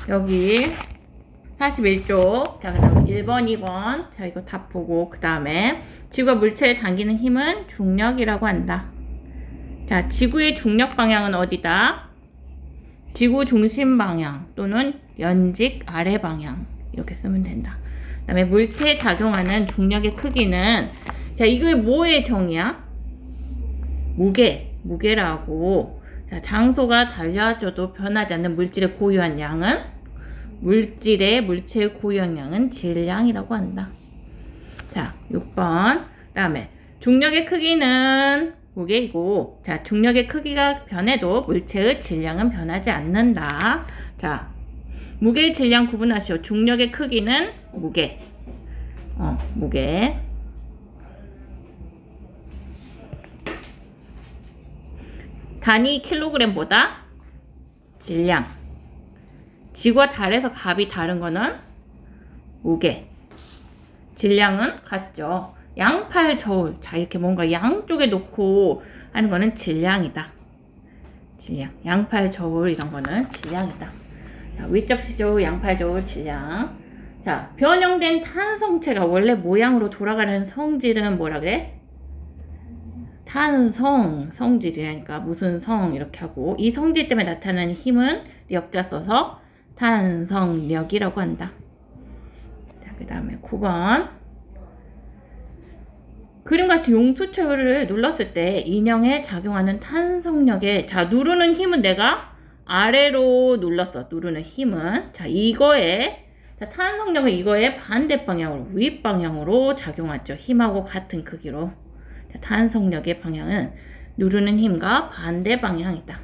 여기 41쪽. 자, 그다음 1번, 2번. 자, 이거 다 보고 그 다음에 지구가 물체에 당기는 힘은 중력이라고 한다. 자, 지구의 중력 방향은 어디다? 지구 중심 방향 또는 연직 아래 방향 이렇게 쓰면 된다. 그 다음에 물체에 작용하는 중력의 크기는 자, 이게 뭐의 정의야? 무게라고. 자, 장소가 달라져도 변하지 않는 물질의 고유한 양은 물체의 고유한 양은 질량이라고 한다. 자, 6번. 그 다음에 중력의 크기는 무게이고, 자, 중력의 크기가 변해도 물체의 질량은 변하지 않는다. 자, 무게의 질량 구분하시오. 중력의 크기는 무게. 무게. 단위 킬로그램보다 질량. 지구와 달에서 값이 다른 거는 무게. 질량은 같죠. 양팔 저울. 자, 이렇게 뭔가 양쪽에 놓고 하는 거는 질량이다. 질량. 양팔 저울 이런 거는 질량이다. 자, 윗접시죠. 양팔 저울 질량. 자, 변형된 탄성체가 원래 모양으로 돌아가는 성질은 뭐라 그래? 성질이라니까 무슨 성 이렇게 하고, 이 성질 때문에 나타나는 힘은 역자 써서 탄성력이라고 한다. 자, 그 다음에 9번. 그림같이 용수철을 눌렀을 때 인형에 작용하는 탄성력에, 자, 누르는 힘은 내가 아래로 눌렀어. 누르는 힘은. 자, 이거에, 자, 탄성력은 이거에 반대 방향으로, 윗 방향으로 작용하죠. 힘하고 같은 크기로. 자, 탄성력의 방향은 누르는 힘과 반대 방향이다.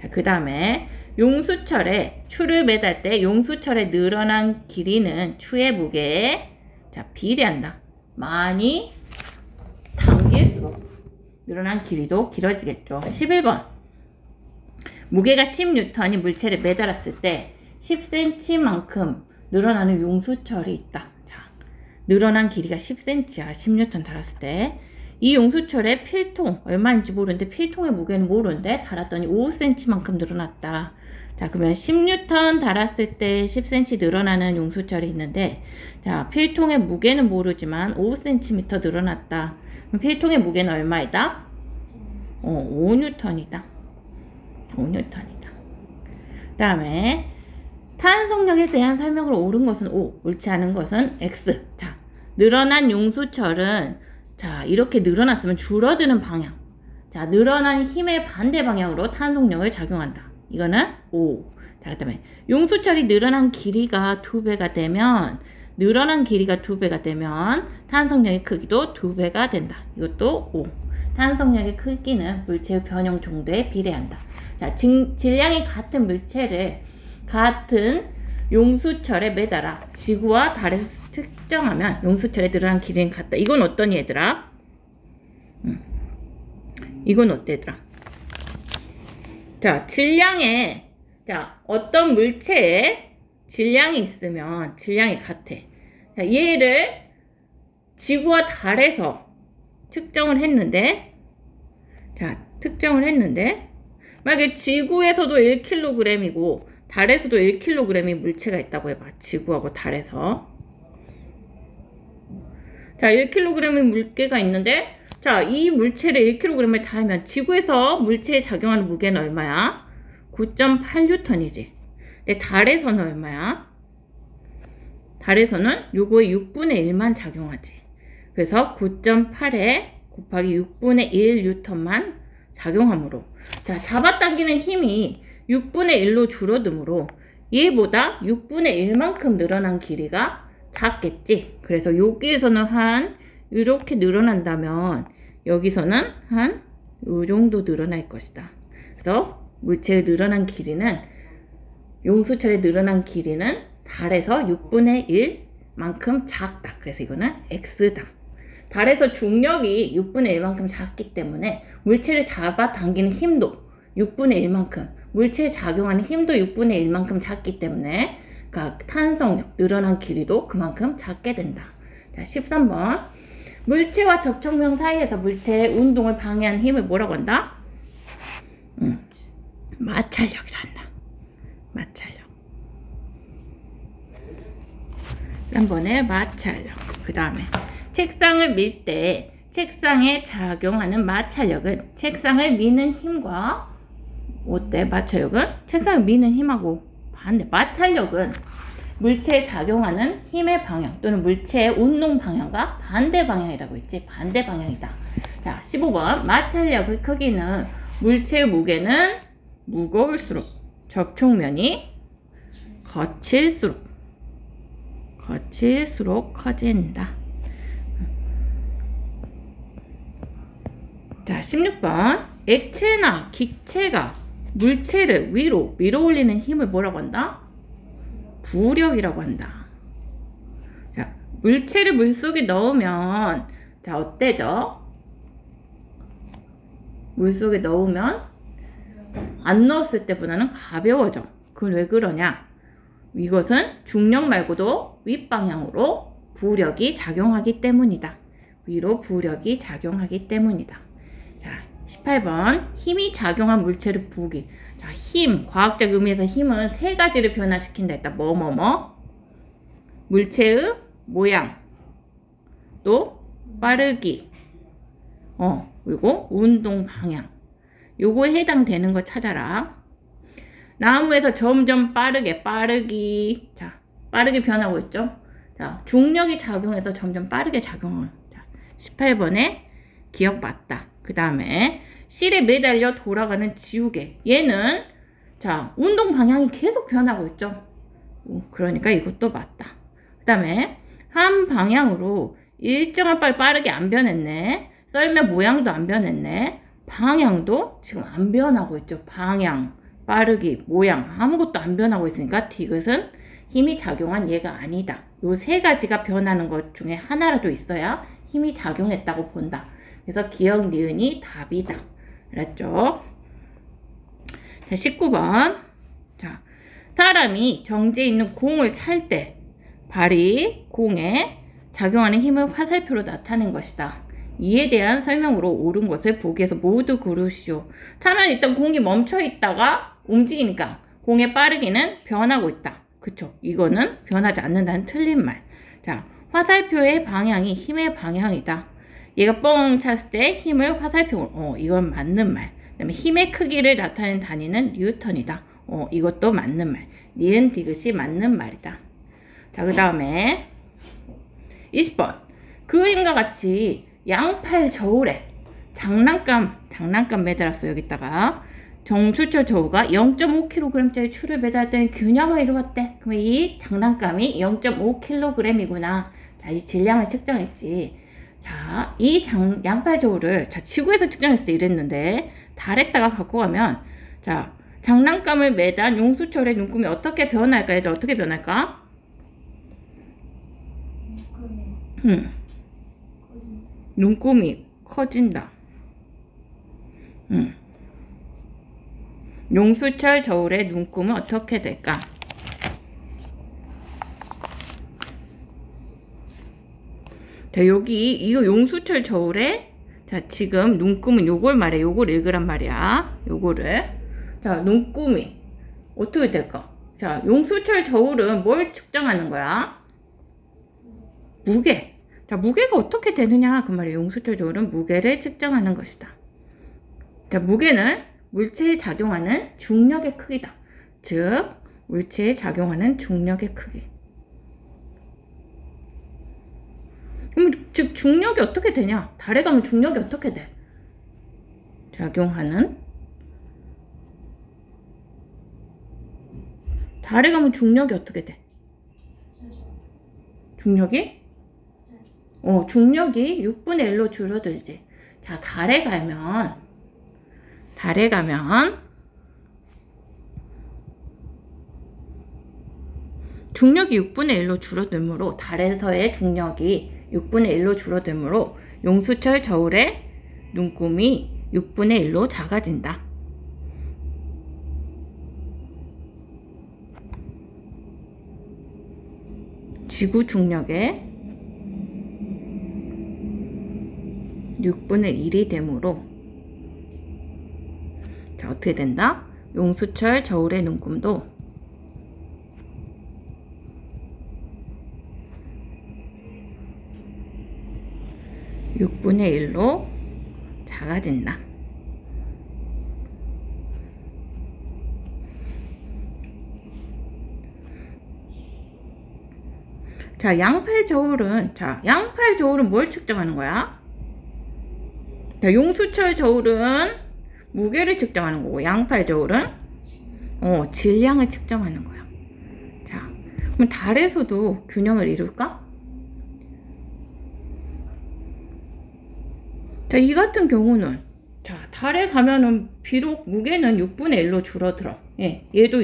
자, 그 다음에 용수철에 추를 매달 때 용수철의 늘어난 길이는 추의 무게에, 자, 비례한다. 많이 당길수록 늘어난 길이도 길어지겠죠. 11번. 무게가 10N인 물체를 매달았을 때 10cm만큼 늘어나는 용수철이 있다. 자, 늘어난 길이가 10cm야. 10N 달았을 때. 이 용수철의 필통 얼마인지 모르는데, 필통의 무게는 모르는데 달았더니 5cm만큼 늘어났다. 자, 그러면 10N 달았을 때 10cm 늘어나는 용수철이 있는데, 자, 필통의 무게는 모르지만 5cm 늘어났다. 그럼 필통의 무게는 얼마이다? 5N이다. 5N이다. 그 다음에 탄성력에 대한 설명을 옳은 것은 O, 옳지 않은 것은 X. 자, 늘어난 용수철은, 자, 이렇게 늘어났으면 줄어드는 방향. 자, 늘어난 힘의 반대 방향으로 탄성력을 작용한다. 이거는 O. 자, 그 다음에 용수철이 늘어난 길이가 2배가 되면, 늘어난 길이가 2배가 되면 탄성력의 크기도 2배가 된다. 이것도 O. 탄성력의 크기는 물체의 변형 정도에 비례한다. 자, 질량이 같은 물체를 같은 용수철에 매달아 지구와 달에서 측정하면 용수철에 늘어난 길이는 같다. 이건 어떠니 얘들아? 이건 어때 얘들아? 자, 질량에, 자, 어떤 물체에 질량이 있으면 질량이 같아. 자, 얘를 지구와 달에서 측정을 했는데, 자, 측정을 했는데, 만약에 지구에서도 1kg이고 달에서도 1kg의 물체가 있다고 해봐. 지구하고 달에서. 자, 1kg의 물체가 있는데, 자, 이 물체를 1kg에 달면 지구에서 물체에 작용하는 무게는 얼마야? 9.8N이지. 근데 달에서는 얼마야? 달에서는 요거의 6분의 1만 작용하지. 그래서 9.8에 곱하기 6분의 1N만 작용하므로, 자, 잡아당기는 힘이 6분의 1로 줄어드므로 얘보다 6분의 1만큼 늘어난 길이가 작겠지. 그래서 여기에서는 한 이렇게 늘어난다면 여기서는 한 요 정도 늘어날 것이다. 그래서 물체의 늘어난 길이는, 용수철의 늘어난 길이는 달에서 6분의 1만큼 작다. 그래서 이거는 X다. 달에서 중력이 6분의 1만큼 작기 때문에 물체를 잡아당기는 힘도 6분의 1만큼, 물체에 작용하는 힘도 6분의 1만큼 작기 때문에 그러니까 탄성력, 늘어난 길이도 그만큼 작게 된다. 자, 13번. 물체와 접촉면 사이에서 물체의 운동을 방해하는 힘을 뭐라고 한다? 마찰력이라 한다. 마찰력. 한 번에 마찰력. 그 다음에 책상을 밀 때 책상에 작용하는 마찰력은 책상을 미는 힘과 어때? 마찰력은 책상을 미는 힘하고 반대. 마찰력은 물체에 작용하는 힘의 방향 또는 물체의 운동 방향과 반대 방향이라고 했지. 반대 방향이다. 자, 15번. 마찰력의 크기는 물체의 무게는 무거울수록 접촉면이 거칠수록 커진다. 자, 16번. 액체나 기체가 물체를 위로 밀어올리는 힘을 뭐라고 한다? 부력이라고 한다. 자, 물체를 물속에 넣으면 자, 어때죠? 물속에 넣으면 안 넣었을 때보다는 가벼워져. 그건 왜 그러냐? 이것은 중력 말고도 윗방향으로 부력이 작용하기 때문이다. 위로 부력이 작용하기 때문이다. 자, 18번. 힘이 작용한 물체를 보기. 자, 힘, 과학적 의미에서 힘은 세 가지를 변화시킨다 했다. 물체의 모양, 또 빠르기, 그리고 운동 방향. 요거에 해당되는 거 찾아라. 나무에서 점점 빠르기. 자, 빠르게 변하고 있죠. 자, 중력이 작용해서 점점 빠르게 작용을. 자, 18번에 기억 맞다. 그 다음에 실에 매달려 돌아가는 지우개. 얘는 자, 운동 방향이 계속 변하고 있죠. 그러니까 이것도 맞다. 그 다음에 한 방향으로 일정한 빠르게 안 변했네. 썰매 모양도 안 변했네. 방향도 지금 안 변하고 있죠. 방향, 빠르기, 모양 아무것도 안 변하고 있으니까 디귿은 힘이 작용한 얘가 아니다. 요 세 가지가 변하는 것 중에 하나라도 있어야 힘이 작용했다고 본다. 그래서 기억 니은이 답이다. 알았죠? 자, 19번. 자, 사람이 정지해 있는 공을 찰 때 발이 공에 작용하는 힘을 화살표로 나타낸 것이다. 이에 대한 설명으로 옳은 것을 보기에서 모두 고르시오. 차면 일단 공이 멈춰 있다가 움직이니까 공의 빠르기는 변하고 있다. 그쵸? 이거는 변하지 않는다는 틀린 말. 자, 화살표의 방향이 힘의 방향이다. 얘가 뻥 찼을 때 힘을 화살표로, 이건 맞는 말. 그 다음에 힘의 크기를 나타내는 단위는 뉴턴이다. 이것도 맞는 말. 니은 디귿이 맞는 말이다. 자, 그 다음에 20번. 그림과 같이 양팔 저울에 장난감 매달았어. 여기다가 정수철 저우가 0.5kg짜리 추를 매달았더니 균형을 이루었대. 그럼 이 장난감이 0.5kg이구나. 자, 이 질량을 측정했지. 자, 이 양팔 저울을 자, 지구에서 측정했을 때 이랬는데 달에다가 갖고 가면 자, 장난감을 매단 용수철의 눈금이 어떻게 변할까? 얘들 어떻게 변할까? 눈금이 커진다. 용수철 저울의 눈금은 어떻게 될까? 자, 여기 이거 용수철 저울에 자, 지금 눈금은 요걸 말해. 요걸 읽으란 말이야. 요거를. 자, 눈금이 어떻게 될까? 자, 용수철 저울은 뭘 측정하는 거야? 무게. 자, 무게가 어떻게 되느냐 그 말이에요. 용수철 저울은 무게를 측정하는 것이다. 자, 무게는 물체에 작용하는 중력의 크기다. 즉, 물체에 작용하는 중력의 크기. 그럼 즉 중력이 어떻게 되냐? 달에 가면 중력이 어떻게 돼? 달에 가면 중력이 어떻게 돼? 중력이? 중력이 6분의 1로 줄어들지. 자, 달에 가면 중력이 6분의 1로 줄어들므로 달에서의 중력이 6분의 1로 줄어들므로 용수철 저울의 눈금이 6분의 1로 작아진다. 지구 중력의 6분의 1이 되므로 자, 어떻게 된다? 용수철 저울의 눈금도 6분의 1로 작아진다. 자, 양팔 저울은 뭘 측정하는 거야? 자, 용수철 저울은 무게를 측정하는 거고, 양팔 저울은 질량을 측정하는 거야. 자, 그럼 달에서도 균형을 이룰까? 자, 이 같은 경우는, 자, 달에 가면은 비록 무게는 6분의 1로 줄어들어. 예, 얘도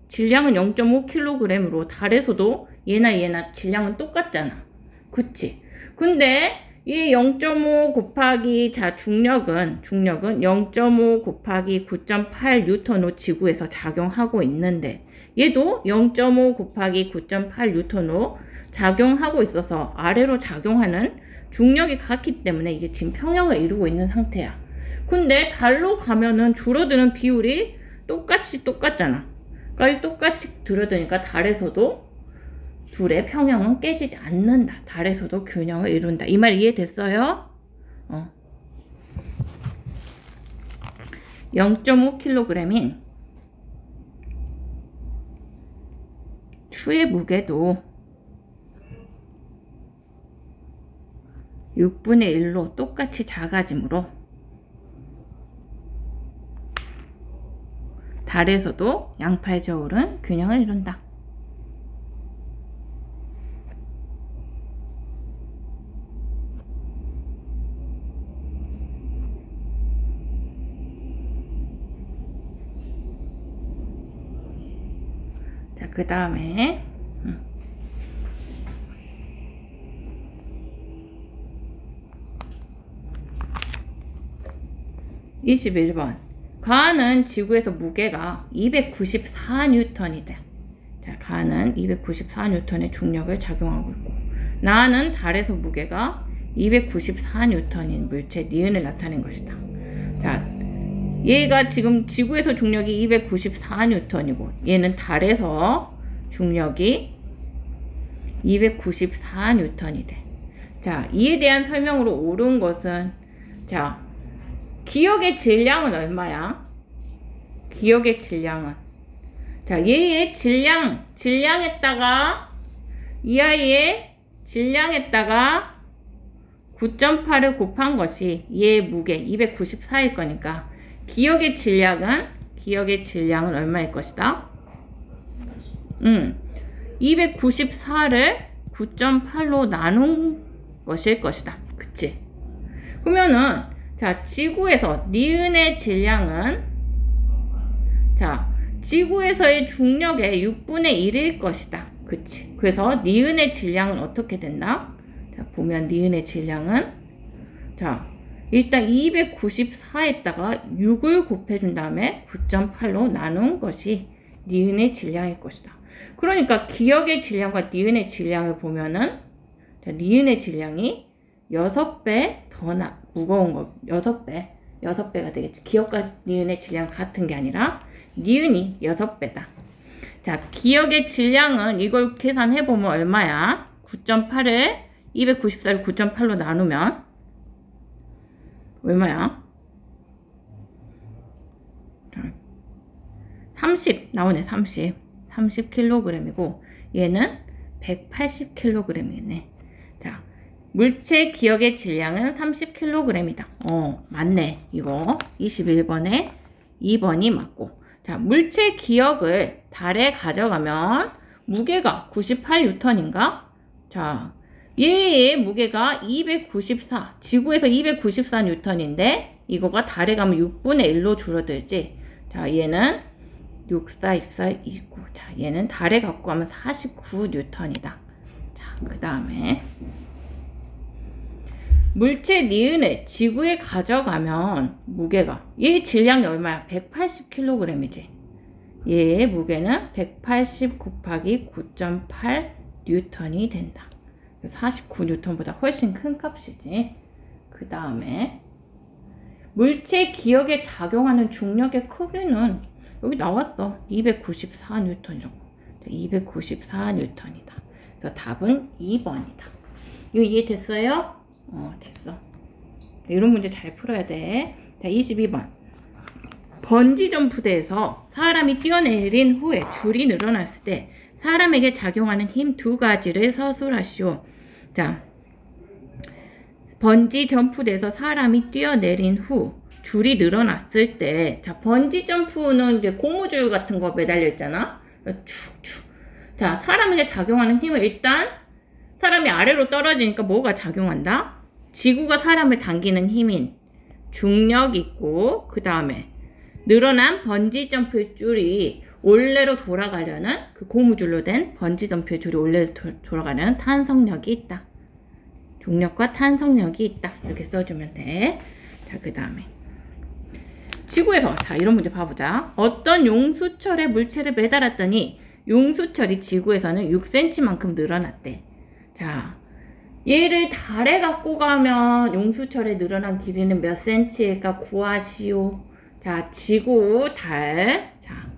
질량은 0.5kg으로 달에서도 얘나 질량은 똑같잖아. 그치? 근데 이 0.5 곱하기 중력은 0.5 곱하기 9.8 뉴턴으로 지구에서 작용하고 있는데, 얘도 0.5 곱하기 9.8 뉴턴으로 작용하고 있어서 아래로 작용하는 중력이 같기 때문에 이게 지금 평형을 이루고 있는 상태야. 근데 달로 가면은 줄어드는 비율이 똑같잖아. 그러니까 똑같이 줄어드니까 달에서도 둘의 평형은 깨지지 않는다. 달에서도 균형을 이룬다. 이 말 이해됐어요? 0.5kg인 추의 무게도 6분의 1로 똑같이 작아지므로 달에서도 양팔 저울은 균형을 이룬다. 자, 그 다음에 21번. 가는 지구에서 무게가 294N이다. 자, 가는 294N의 중력을 작용하고 있고, 나는 달에서 무게가 294N인 물체 니은을 나타낸 것이다. 자, 얘가 지금 지구에서 중력이 294N이고 얘는 달에서 중력이 294N이 돼. 자, 이에 대한 설명으로 옳은 것은, 자, 기억의 질량은 얼마야? 기억의 질량은, 자, 얘의 질량에다가 이 아이의 질량에다가 9.8을 곱한 것이 얘의 무게 294일 거니까 기억의 질량은 얼마일 것이다? 294를 9.8로 나눈 것일 것이다. 그치? 그러면은, 자, 지구에서 니은의 질량은, 자, 지구에서의 중력의 6분의 1일 것이다. 그치? 그래서 니은의 질량은 어떻게 된다? 자, 보면 니은의 질량은, 자, 일단 294에다가 6을 곱해준 다음에 9.8로 나눈 것이 니은의 질량일 것이다. 그러니까 기억의 질량과 니은의 질량을 보면은, 자, 니은의 질량이 6배 더 무거운 거, 6배가 되겠지. 기억과 니은의 질량 같은 게 아니라 니은이 6배다. 자, 기억의 질량은 이걸 계산해보면 얼마야? 294를 9.8로 나누면 얼마야? 30 나오네. 30kg이고 얘는 180kg이네. 자, 물체 기억의 질량은 30kg이다. 맞네. 이거 21번에 2번이 맞고. 자, 물체 기억을 달에 가져가면 무게가 98N인가? 자, 얘의 무게가 294, 지구에서 294N인데 이거가 달에 가면 6분의 1로 줄어들지. 자, 얘는 6429. 자, 얘는 달에 갖고 가면 49N이다. 자, 그 다음에 물체 니은을 지구에 가져가면 무게가, 얘의 질량이 얼마야? 180kg이지. 얘의 무게는 180 곱하기 9.8N이 된다. 49N보다 훨씬 큰 값이지. 그 다음에 물체 기억에 작용하는 중력의 크기는 여기 나왔어. 294N이라고. 294N이다. 그래서 답은 2번이다. 이거 이해됐어요? 됐어. 이런 문제 잘 풀어야 돼. 자, 22번. 번지점프대에서 사람이 뛰어내린 후에 줄이 늘어났을 때 사람에게 작용하는 힘 두 가지를 서술하시오. 자, 번지점프대에서 사람이 뛰어내린 후 줄이 늘어났을 때, 자, 번지점프는 이제 고무줄 같은 거 매달려 있잖아. 축축. 자, 사람에게 작용하는 힘은 일단 사람이 아래로 떨어지니까 뭐가 작용한다? 지구가 사람을 당기는 힘인 중력이 있고, 그 다음에 늘어난 번지점프 줄이 올레로 돌아가려는, 그 고무줄로 된 번지점프 줄이 올레로 돌아가려는 탄성력이 있다. 중력과 탄성력이 있다. 이렇게 써주면 돼. 자, 그 다음에 지구에서, 자, 이런 문제 봐보자. 어떤 용수철에 물체를 매달았더니 용수철이 지구에서는 6cm만큼 늘어났대. 자, 얘를 달에 갖고 가면 용수철에 늘어난 길이는 몇 cm일까 구하시오. 자, 지구, 달. 자,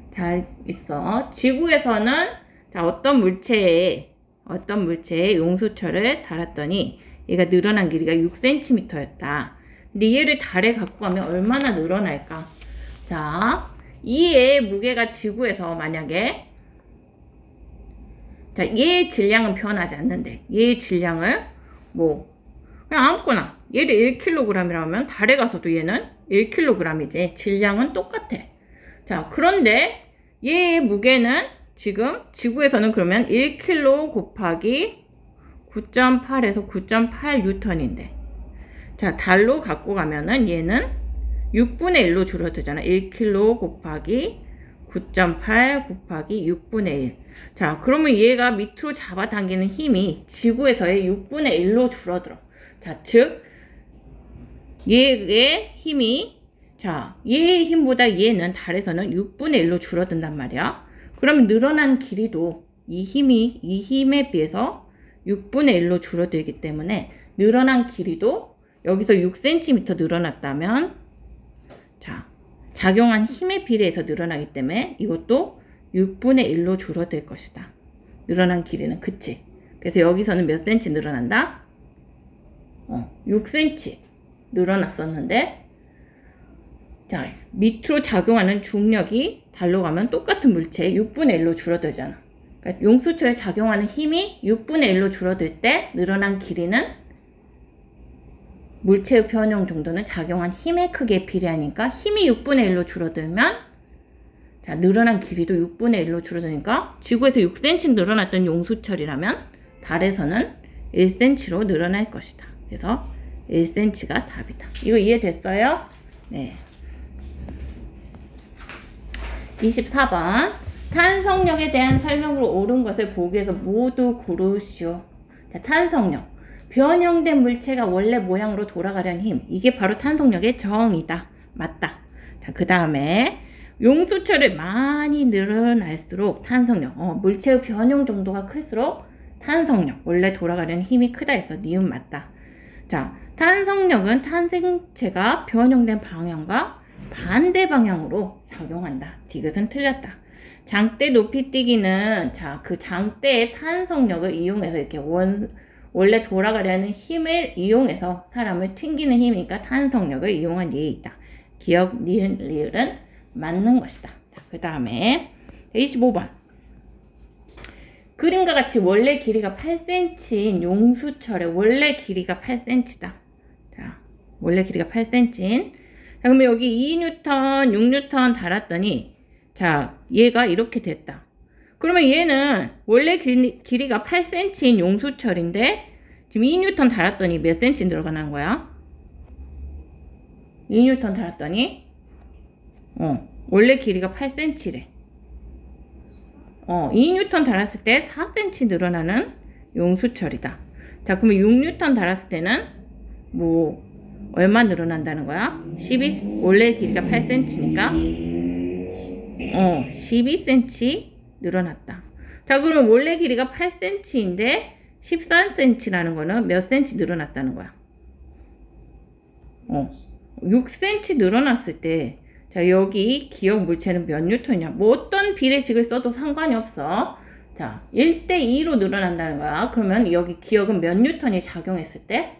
잘 있어. 지구에서는, 자, 어떤 물체에 용수철을 달았더니 얘가 늘어난 길이가 6cm였다. 근데 얘를 달에 갖고 가면 얼마나 늘어날까? 자, 이의 무게가 지구에서 만약에, 자, 얘의 질량은 변하지 않는데 얘의 질량을 뭐 그냥 아무거나 얘를 1kg이라면 달에 가서도 얘는 1kg이지. 질량은 똑같아. 자, 그런데 얘의 무게는 지금 지구에서는 그러면 1kg 곱하기 9.8에서 9.8N인데, 자, 달로 갖고 가면은 얘는 6분의 1로 줄어들잖아. 1kg 곱하기 9.8 곱하기 6분의 1. 자, 그러면 얘가 밑으로 잡아당기는 힘이 지구에서의 6분의 1로 줄어들어. 자, 즉 얘의 힘이, 자, 얘의 힘보다 얘는 달에서는 6분의 1로 줄어든단 말이야. 그럼 늘어난 길이도 이 힘에 비해서 6분의 1로 줄어들기 때문에 늘어난 길이도 여기서 6cm 늘어났다면, 자, 작용한 힘에 비례해서 늘어나기 때문에 이것도 6분의 1로 줄어들 것이다. 늘어난 길이는. 그치? 그래서 여기서는 몇 cm 늘어난다? 6cm 늘어났었는데, 자, 밑으로 작용하는 중력이 달로 가면 똑같은 물체에 6분의 1로 줄어들잖아. 그러니까 용수철에 작용하는 힘이 6분의 1로 줄어들 때 늘어난 길이는 물체의 변형 정도는 작용한 힘의 크기에 비례하니까 힘이 6분의 1로 줄어들면, 자, 늘어난 길이도 6분의 1로 줄어드니까 지구에서 6cm 늘어났던 용수철이라면 달에서는 1cm로 늘어날 것이다. 그래서 1cm가 답이다. 이거 이해됐어요? 네. 24번. 탄성력에 대한 설명으로 옳은 것을 보기에서 모두 고르시오. 자, 탄성력. 변형된 물체가 원래 모양으로 돌아가려는 힘. 이게 바로 탄성력의 정의다. 맞다. 자, 그 다음에 용수철이 많이 늘어날수록 탄성력. 물체의 변형 정도가 클수록 탄성력. 원래 돌아가려는 힘이 크다 해서 니은 맞다. 자, 탄성력은 탄생체가 변형된 방향과 반대 방향으로 작용한다. 디귿은 틀렸다. 장대 높이뛰기는, 자, 그 장대의 탄성력을 이용해서 이렇게 원래 돌아가려는 힘을 이용해서 사람을 튕기는 힘이니까 탄성력을 이용한 예에 있다. 기억, 니은, 리을은 맞는 것이다. 그 다음에 25번. 그림과 같이 원래 길이가 8cm인 용수철의 원래 길이가 8cm다. 자, 원래 길이가 8cm인. 자, 그러면 여기 2N, 6N 달았더니, 자, 얘가 이렇게 됐다. 그러면 얘는 원래 길이가 8cm인 용수철인데 지금 2N 달았더니 몇 cm 늘어가는 거야? 2N 달았더니 원래 길이가 8cm래. 2N 달았을 때 4cm 늘어나는 용수철이다. 자, 그러면 6N 달았을 때는 뭐 얼마 늘어난다는 거야? 12, 원래 길이가 8cm니까 12cm 늘어났다. 자, 그러면 원래 길이가 8cm인데 13cm라는 거는 몇 cm 늘어났다는 거야? 6cm 늘어났을 때, 자, 여기 기억 물체는 몇 뉴턴이냐? 뭐 어떤 비례식을 써도 상관이 없어. 자, 1대2로 늘어난다는 거야. 그러면 여기 기억은 몇 뉴턴이 작용했을 때?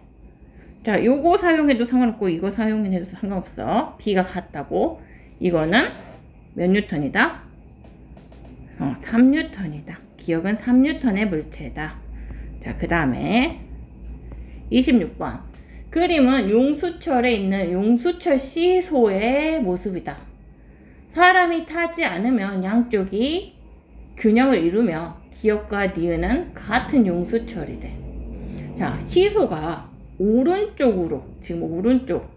자, 요거 사용해도 상관없고 이거 사용해도 상관없어. B가 같다고. 이거는 몇 뉴턴이다? 3뉴턴이다. 기억은 3뉴턴의 물체다. 자, 그 다음에 26번. 그림은 용수철에 있는 용수철 시소의 모습이다. 사람이 타지 않으면 양쪽이 균형을 이루며 기역과 니은은 같은 용수철이 돼. 자, 시소가 오른쪽으로, 지금 오른쪽,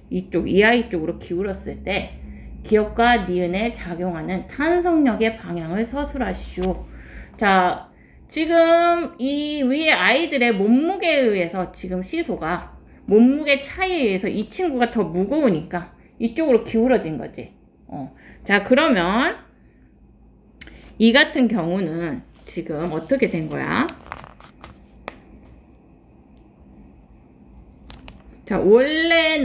이쪽, 이 아이 쪽으로 기울었을 때 기역과 니은에 작용하는 탄성력의 방향을 서술하시오. 자, 지금 이 위에 아이들의 몸무게에 의해서 지금 시소가 몸무게 차이에 의해서 이 친구가 더 무거우니까 이쪽으로 기울어진 거지. 자, 그러면 이 같은 경우는 지금 어떻게 된 거야? 자, 원래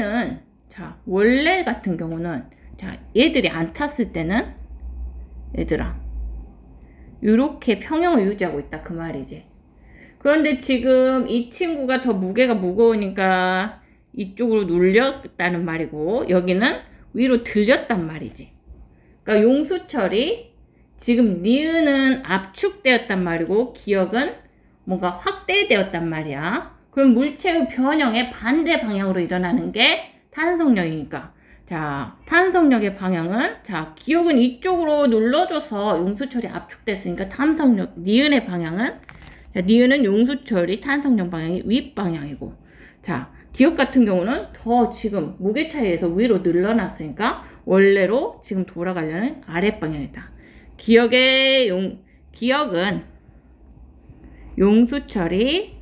같은 경우는, 자, 얘들이 안 탔을 때는, 얘들아, 이렇게 평형을 유지하고 있다. 그 말이지. 그런데 지금 이 친구가 더 무게가 무거우니까 이쪽으로 눌렸다는 말이고, 여기는 위로 들렸단 말이지. 그러니까 용수철이 지금 니은은 압축되었단 말이고, 기역은 뭔가 확대되었단 말이야. 그럼 물체의 변형의 반대 방향으로 일어나는 게 탄성력이니까. 자, 탄성력의 방향은, 자, 기역은 이쪽으로 눌러줘서 용수철이 압축됐으니까 탄성력, 니은의 방향은, 자, 니은은 용수철이 탄성력 방향이 윗방향이고, 자, 기역 같은 경우는 더 지금 무게 차이에서 위로 늘어났으니까 원래로 지금 돌아가려는 아랫방향이다. 기역은 용수철이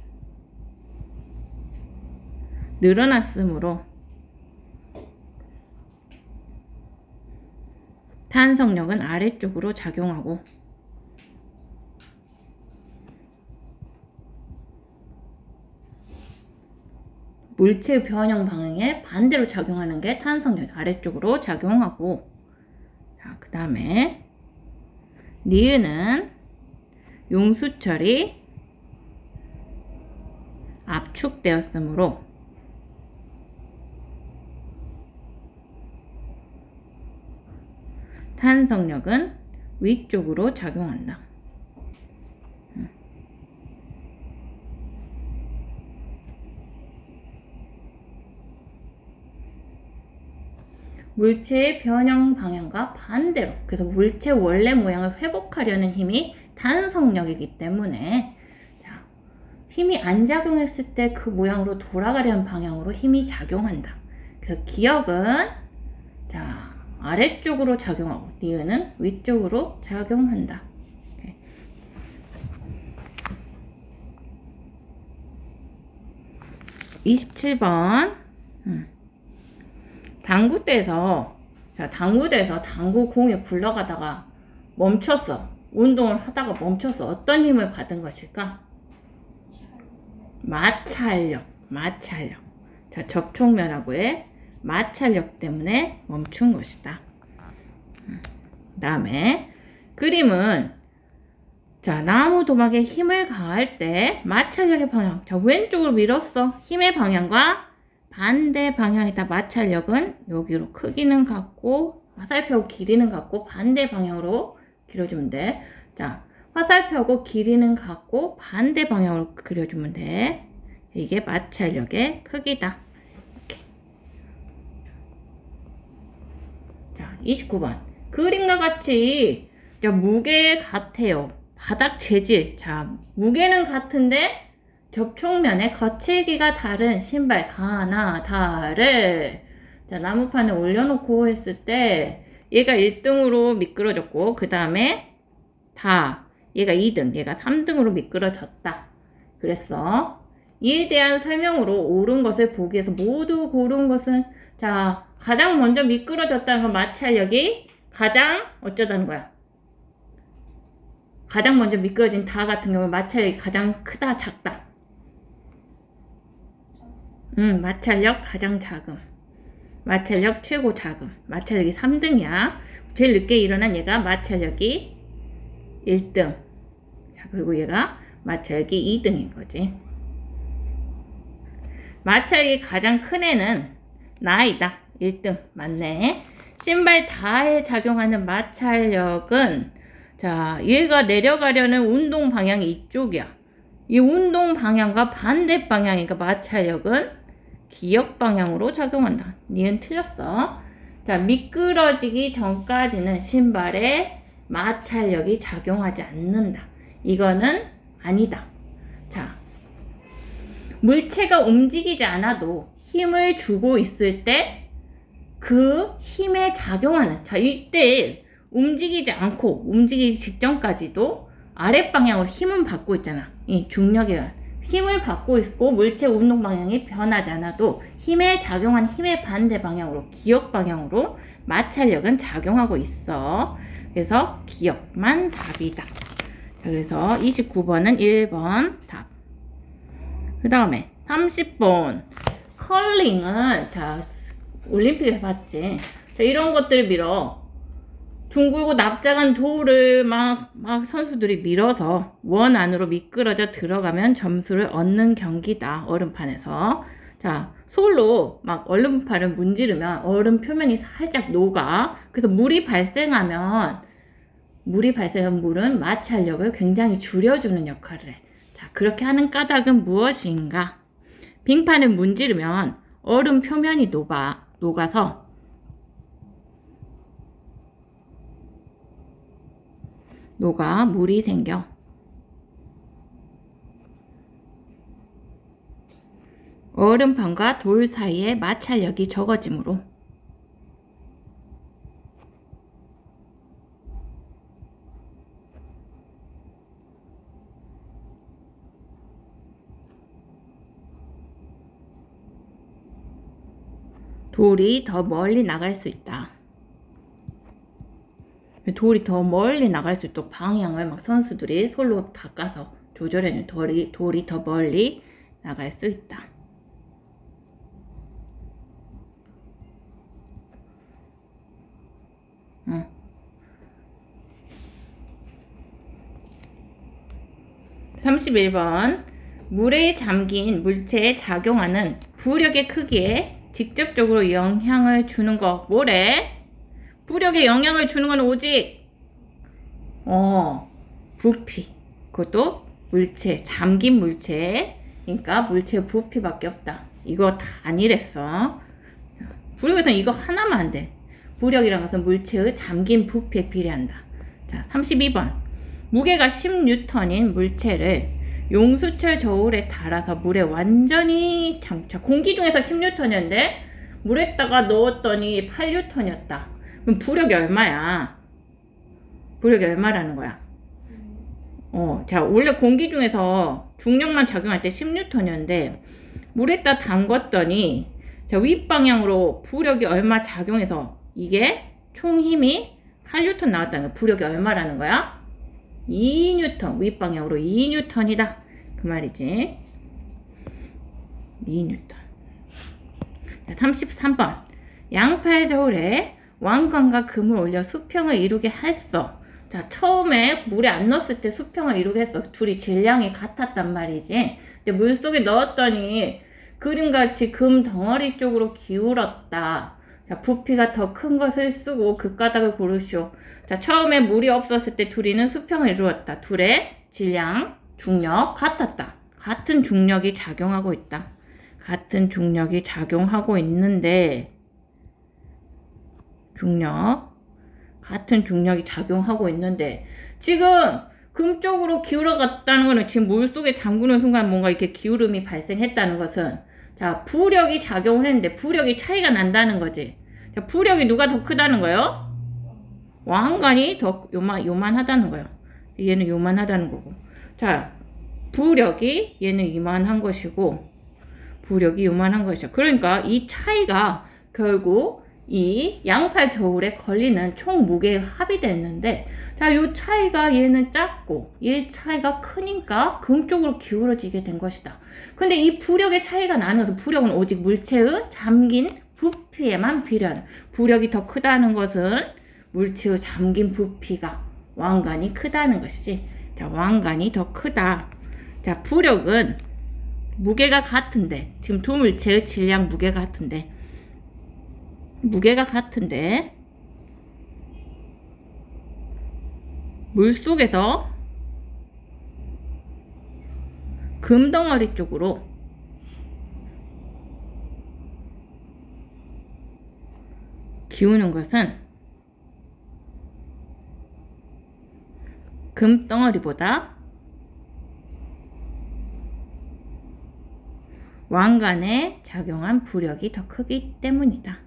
늘어났으므로 탄성력은 아래쪽으로 작용하고, 물체의 변형 방향에 반대로 작용하는 게 탄성력, 아래쪽으로 작용하고, 자, 그 다음에 니은은 용수철이 압축되었으므로 탄성력은 위쪽으로 작용한다. 물체의 변형 방향과 반대로, 그래서 물체 원래 모양을 회복하려는 힘이 탄성력이기 때문에, 자, 힘이 안 작용했을 때 그 모양으로 돌아가려는 방향으로 힘이 작용한다. 그래서 기역은, 자, 아래쪽으로 작용하고 니은은 위쪽으로 작용한다. 27번. 당구대에서, 자, 당구대에서 당구 공이 굴러가다가 멈췄어. 운동을 하다가 멈췄어. 어떤 힘을 받은 것일까? 마찰력. 자, 접촉면하고의 마찰력 때문에 멈춘 것이다. 그 다음에 그림은, 자, 나무 도막에 힘을 가할 때 마찰력의 방향, 자, 왼쪽으로 밀었어. 힘의 방향과 반대 방향이다. 마찰력은 여기로 크기는 같고 화살표하고 길이는 같고 반대 방향으로 길어주면 돼. 자, 화살표하고 길이는 같고 반대 방향으로 그려주면 돼. 이게 마찰력의 크기다. 이렇게. 자, 29번. 그림과 같이, 자, 무게 같아요. 바닥 재질. 자, 무게는 같은데 접촉면의 거칠기가 다른 신발 가나다를, 자, 나무판에 올려놓고 했을 때 얘가 1등으로 미끄러졌고, 그 다음에 얘가 2등, 얘가 3등으로 미끄러졌다. 그랬어. 이에 대한 설명으로 옳은 것을 보기 위해서 모두 고른 것은, 자, 가장 먼저 미끄러졌다는 건 마찰력이 가장 어쩌다는 거야. 가장 먼저 미끄러진 다 같은 경우 마찰력이 가장 크다, 작다. 마찰력 가장 작음. 마찰력 최고 작음. 마찰력이 3등이야. 제일 늦게 일어난 얘가 마찰력이 1등. 자, 그리고 얘가 마찰력이 2등인 거지. 마찰력이 가장 큰 애는 나이다. 1등. 맞네. 신발 다에 작용하는 마찰력은, 자, 얘가 내려가려는 운동 방향이 이쪽이야. 이 운동 방향과 반대 방향이니까 마찰력은 기역 방향으로 작용한다. 니은 틀렸어. 자, 미끄러지기 전까지는 신발에 마찰력이 작용하지 않는다. 이거는 아니다. 자, 물체가 움직이지 않아도 힘을 주고 있을 때 그 힘에 작용하는, 자, 이때 움직이지 않고 움직이기 직전까지도 아랫방향으로 힘은 받고 있잖아. 이 중력에 힘을 받고 있고 물체 운동 방향이 변하지 않아도 힘에 작용한 힘의 반대 방향으로 기역 방향으로 마찰력은 작용하고 있어. 그래서 기역만 답이다. 자, 그래서 29번은 1번 답. 그 다음에 30번 컬링은, 자, 올림픽에서 봤지. 자, 이런 것들을 밀어. 둥글고 납작한 돌을 막 선수들이 밀어서 원 안으로 미끄러져 들어가면 점수를 얻는 경기다. 얼음판에서. 자, 솔로 막 얼음판을 문지르면 얼음 표면이 살짝 녹아. 그래서 물이 발생한 물은 마찰력을 굉장히 줄여주는 역할을 해. 자, 그렇게 하는 까닭은 무엇인가? 빙판을 문지르면 얼음 표면이 녹아서 물이 생겨. 얼음판과 돌 사이에 마찰력이 적어지므로 돌이 더 멀리 나갈 수 있다. 돌이 더 멀리 나갈 수 있도록 방향을 막 선수들이 솔로 닦아서 조절해주는, 돌이 더 멀리 나갈 수 있다. 응. 31번 물에 잠긴 물체에 작용하는 부력의 크기에 직접적으로 영향을 주는 거 뭐래? 부력에 영향을 주는 건 오직 부피. 그것도 물체, 잠긴 물체. 그러니까 물체의 부피밖에 없다. 이거 다 아니랬어. 부력에서는 이거 하나만 안 돼. 부력이라는 것은 물체의 잠긴 부피에 비례한다. 자, 32번 무게가 10N인 물체를 용수철 저울에 달아서 물에 완전히 자, 공기 중에서 10N이었는데 물에다가 넣었더니 8N이었다. 그럼 부력이 얼마야? 부력이 얼마라는 거야? 자, 원래 공기 중에서 중력만 작용할 때 10N이었는데 물에다 담궜더니 자, 윗방향으로 부력이 얼마 작용해서 이게 총 힘이 8N 나왔다는 거야. 부력이 얼마라는 거야? 2N. 윗방향으로 2N이다. 그 말이지. 2N. 33번 양팔 저울에 왕관과 금을 올려 수평을 이루게 했어. 자, 처음에 물에 안 넣었을 때 수평을 이루게 했어. 둘이 질량이 같았단 말이지. 근데 물속에 넣었더니 그림같이 금 덩어리 쪽으로 기울었다. 자, 부피가 더 큰 것을 쓰고 그 까닭을 고르시오. 자, 처음에 물이 없었을 때 둘이는 수평을 이루었다. 둘의 질량, 중력 같았다. 같은 중력이 작용하고 있다. 같은 중력이 작용하고 있는데 같은 중력이 작용하고 있는데 지금 금 쪽으로 기울어 갔다는 거는 지금 물속에 잠그는 순간 뭔가 이렇게 기울음이 발생했다는 것은 자, 부력이 작용을 했는데 부력이 차이가 난다는 거지. 자, 부력이 누가 더 크다는 거예요? 왕관이 더 요만하다는 거예요. 얘는 요만하다는 거고. 자, 부력이 얘는 이만한 것이고 부력이 요만한 것이죠. 그러니까 이 차이가 결국 이 양팔 저울에 걸리는 총 무게의 합이 됐는데 자, 요 차이가 얘는 작고 얘 차이가 크니까 금 쪽으로 기울어지게 된 것이다. 근데 이 부력의 차이가 나는 것은 부력은 오직 물체의 잠긴 부피에만 비례하는, 부력이 더 크다는 것은 물체의 잠긴 부피가 왕관이 크다는 것이지. 자, 왕관이 더 크다. 자, 부력은 무게가 같은데, 지금 두 물체의 질량 무게가 같은데, 물속에서 금덩어리 쪽으로 기우는 것은 금덩어리보다 왕관에 작용한 부력이 더 크기 때문이다.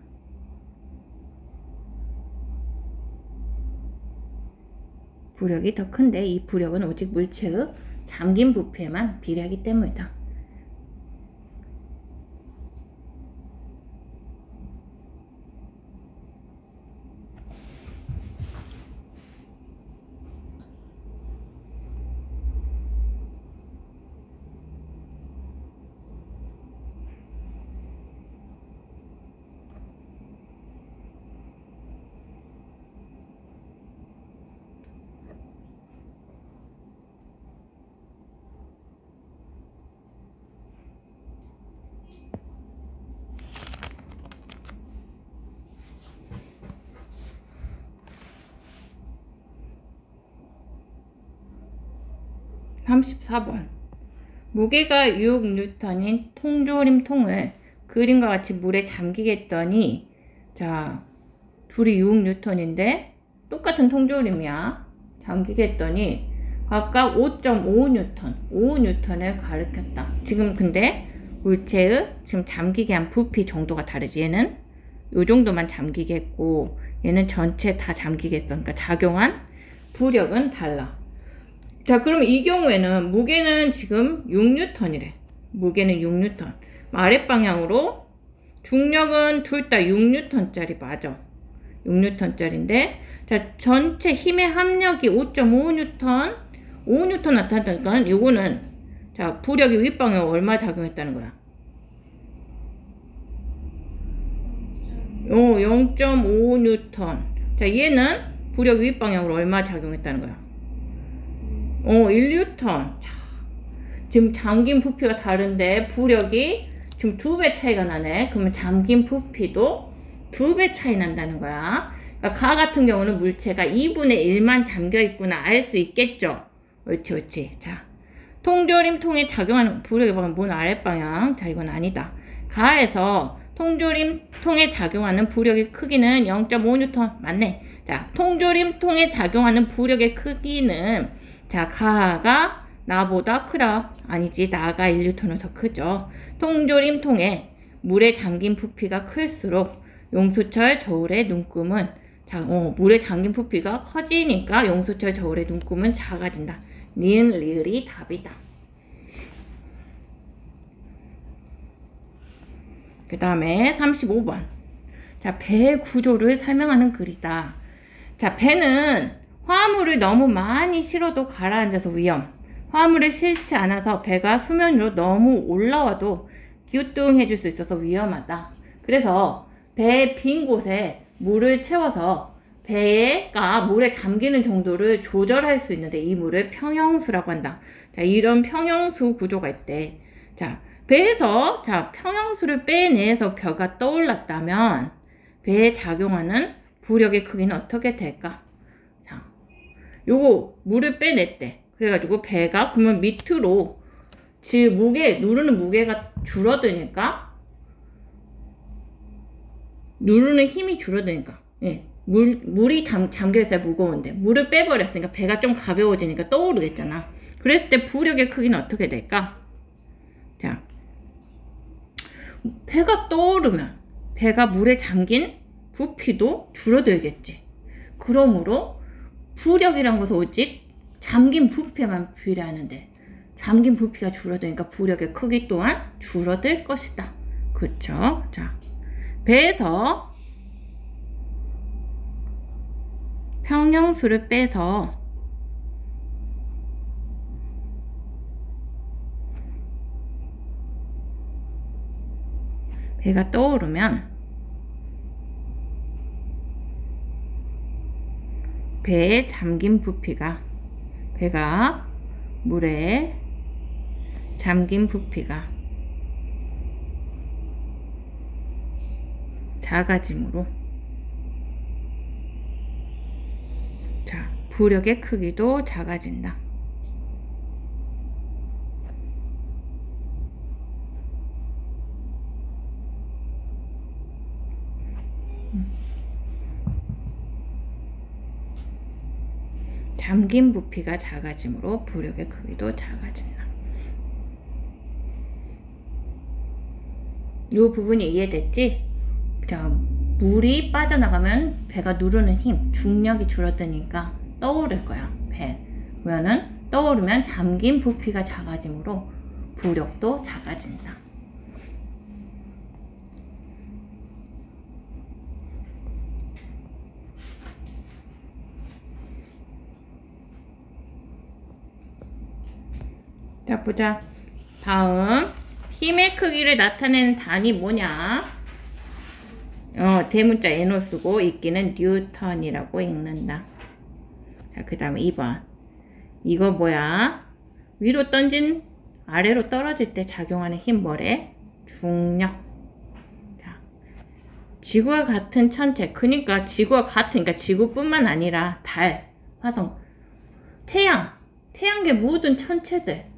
부력이 더 큰데 이 부력은 오직 물체의 잠긴 부피에만 비례하기 때문이다. (34번) 무게가 6N인 통조림 통을 그림과 같이 물에 잠기겠더니, 자, 둘이 6N인데 똑같은 통조림이야. 잠기겠더니 각각 5.5N을 가리켰다. 지금 근데 물체의 지금 잠기게 한 부피 정도가 다르지. 얘는 요 정도만 잠기겠고 얘는 전체 다 잠기겠어. 그러니까 작용한 부력은 달라. 자, 그럼 이 경우에는 무게는 지금 6N이래. 무게는 6N. 아랫방향으로 중력은 둘 다 6N짜리 맞아. 6N짜리인데, 자, 전체 힘의 합력이 5.5N, 5N 나타났다니까 요거는, 자, 부력이 윗방향으로 얼마 작용했다는 거야? 0.5N. 자, 얘는 부력 윗방향으로 얼마 작용했다는 거야? 1N. 자, 지금 잠긴 부피가 다른데 부력이 지금 2배 차이가 나네. 그러면 잠긴 부피도 2배 차이 난다는 거야. 그러니까 가 같은 경우는 물체가 2분의 1만 잠겨 있구나 알 수 있겠죠. 옳지, 옳지. 자, 통조림 통에 작용하는 부력이 보면 문 아랫방향. 자, 이건 아니다. 가에서 통조림 통에 작용하는 부력의 크기는 0.5N. 맞네. 자, 통조림 통에 작용하는 부력의 크기는, 자, 가가 나보다 크다. 아니지, 나가 1N은 더 크죠. 통조림 통에 물에 잠긴 부피가 클수록 용수철 저울의 눈금은, 자, 물에 잠긴 부피가 커지니까 용수철 저울의 눈금은 작아진다. 니은 리을이 답이다. 그 다음에 35번. 자, 배 구조를 설명하는 글이다. 자, 배는 화물을 너무 많이 실어도 가라앉아서 위험. 화물을 실지 않아서 배가 수면 위로 너무 올라와도 기우뚱해 줄 수 있어서 위험하다. 그래서 배 빈 곳에 물을 채워서 배가 물에 잠기는 정도를 조절할 수 있는데 이 물을 평형수라고 한다. 자, 이런 평형수 구조가 있대. 자, 배에서, 자, 평형수를 빼내서 벼가 떠올랐다면 배에 작용하는 부력의 크기는 어떻게 될까? 자, 요거 물을 빼냈대. 그래가지고 배가 그러면 밑으로 즉 누르는 무게가 줄어드니까, 누르는 힘이 줄어드니까, 예, 물이 잠겨있어야 무거운데 물을 빼버렸으니까 배가 좀 가벼워지니까 떠오르겠잖아. 그랬을 때 부력의 크기는 어떻게 될까? 자, 배가 떠오르면 배가 물에 잠긴 부피도 줄어들겠지. 그러므로 부력이란 것은 오직 잠긴 부피만 비례하는데 잠긴 부피가 줄어드니까 부력의 크기 또한 줄어들 것이다. 그쵸? 자, 배에서 평형수를 빼서 배가 떠오르면 배에 잠긴 부피가 배가 물에 잠긴 부피가 작아짐으로 자, 부력의 크기도 작아진다. 잠긴 부피가 작아짐으로 부력의 크기도 작아진다. 이 부분이 이해됐지? 자, 물이 빠져나가면 배가 누르는 힘, 중력이 줄어드니까 떠오를 거야, 배. 그러면은 떠오르면 잠긴 부피가 작아짐으로 부력도 작아진다. 자, 보자. 다음 힘의 크기를 나타내는 단위 뭐냐? 대문자 N호 쓰고 읽기는 뉴턴이라고 읽는다. 자, 그 다음에 2번. 이거 뭐야? 위로 던진 아래로 떨어질 때 작용하는 힘 뭐래? 중력. 자, 지구와 같은 천체. 그러니까 지구와 같은, 그러니까 지구뿐만 아니라 달, 화성, 태양계 모든 천체들,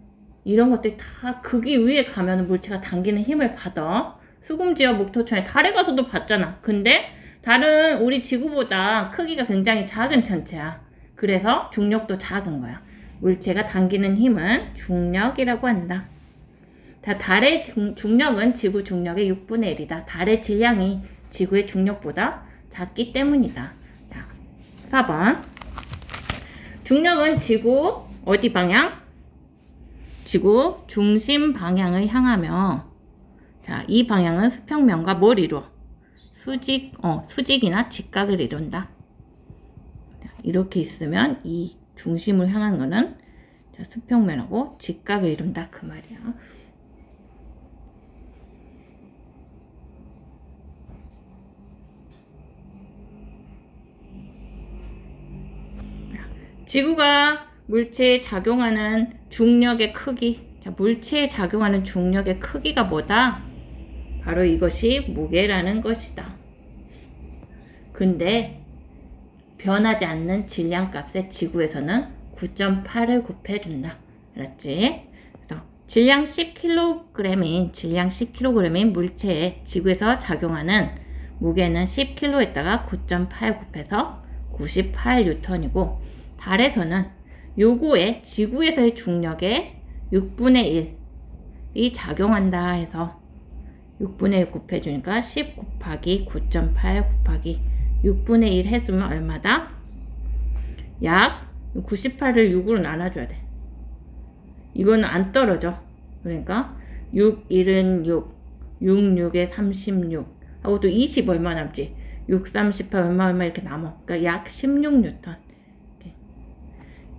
이런 것들이 다 거기 위에 가면 물체가 당기는 힘을 받아. 수금지와 목토천에 달에 가서도 받잖아. 근데 달은 우리 지구보다 크기가 굉장히 작은 천체야. 그래서 중력도 작은 거야. 물체가 당기는 힘은 중력이라고 한다. 자, 달의 중력은 지구 중력의 6분의 1이다. 달의 질량이 지구의 중력보다 작기 때문이다. 자, 4번. 중력은 지구 어디 방향? 지구 중심 방향을 향하며, 자, 이 방향은 수평면과 뭘 이루어? 수직이나 직각을 이룬다. 자, 이렇게 있으면 이 중심을 향한 거는, 자, 수평면하고 직각을 이룬다 그 말이야. 지구가 물체에 작용하는 중력의 크기. 자, 물체에 작용하는 중력의 크기가 뭐다? 바로 이것이 무게라는 것이다. 근데 변하지 않는 질량값에 지구에서는 9.8을 곱해준다. 알았지? 그래서 질량 10kg인 물체에 지구에서 작용하는 무게는 10kg에다가 9.8 곱해서 98N이고, 달에서는 요거에 지구에서의 중력의 6분의 1이 작용한다 해서 6분의 1 곱해주니까 10 곱하기 9.8 곱하기 6분의 1 해주면 얼마다? 약 98을 6으로 나눠줘야 돼. 이거는 안 떨어져. 그러니까 6, 1은 6, 6, 6에 36 하고 또 20 얼마 남지? 6, 38 얼마 이렇게 남아. 그러니까 약 16N.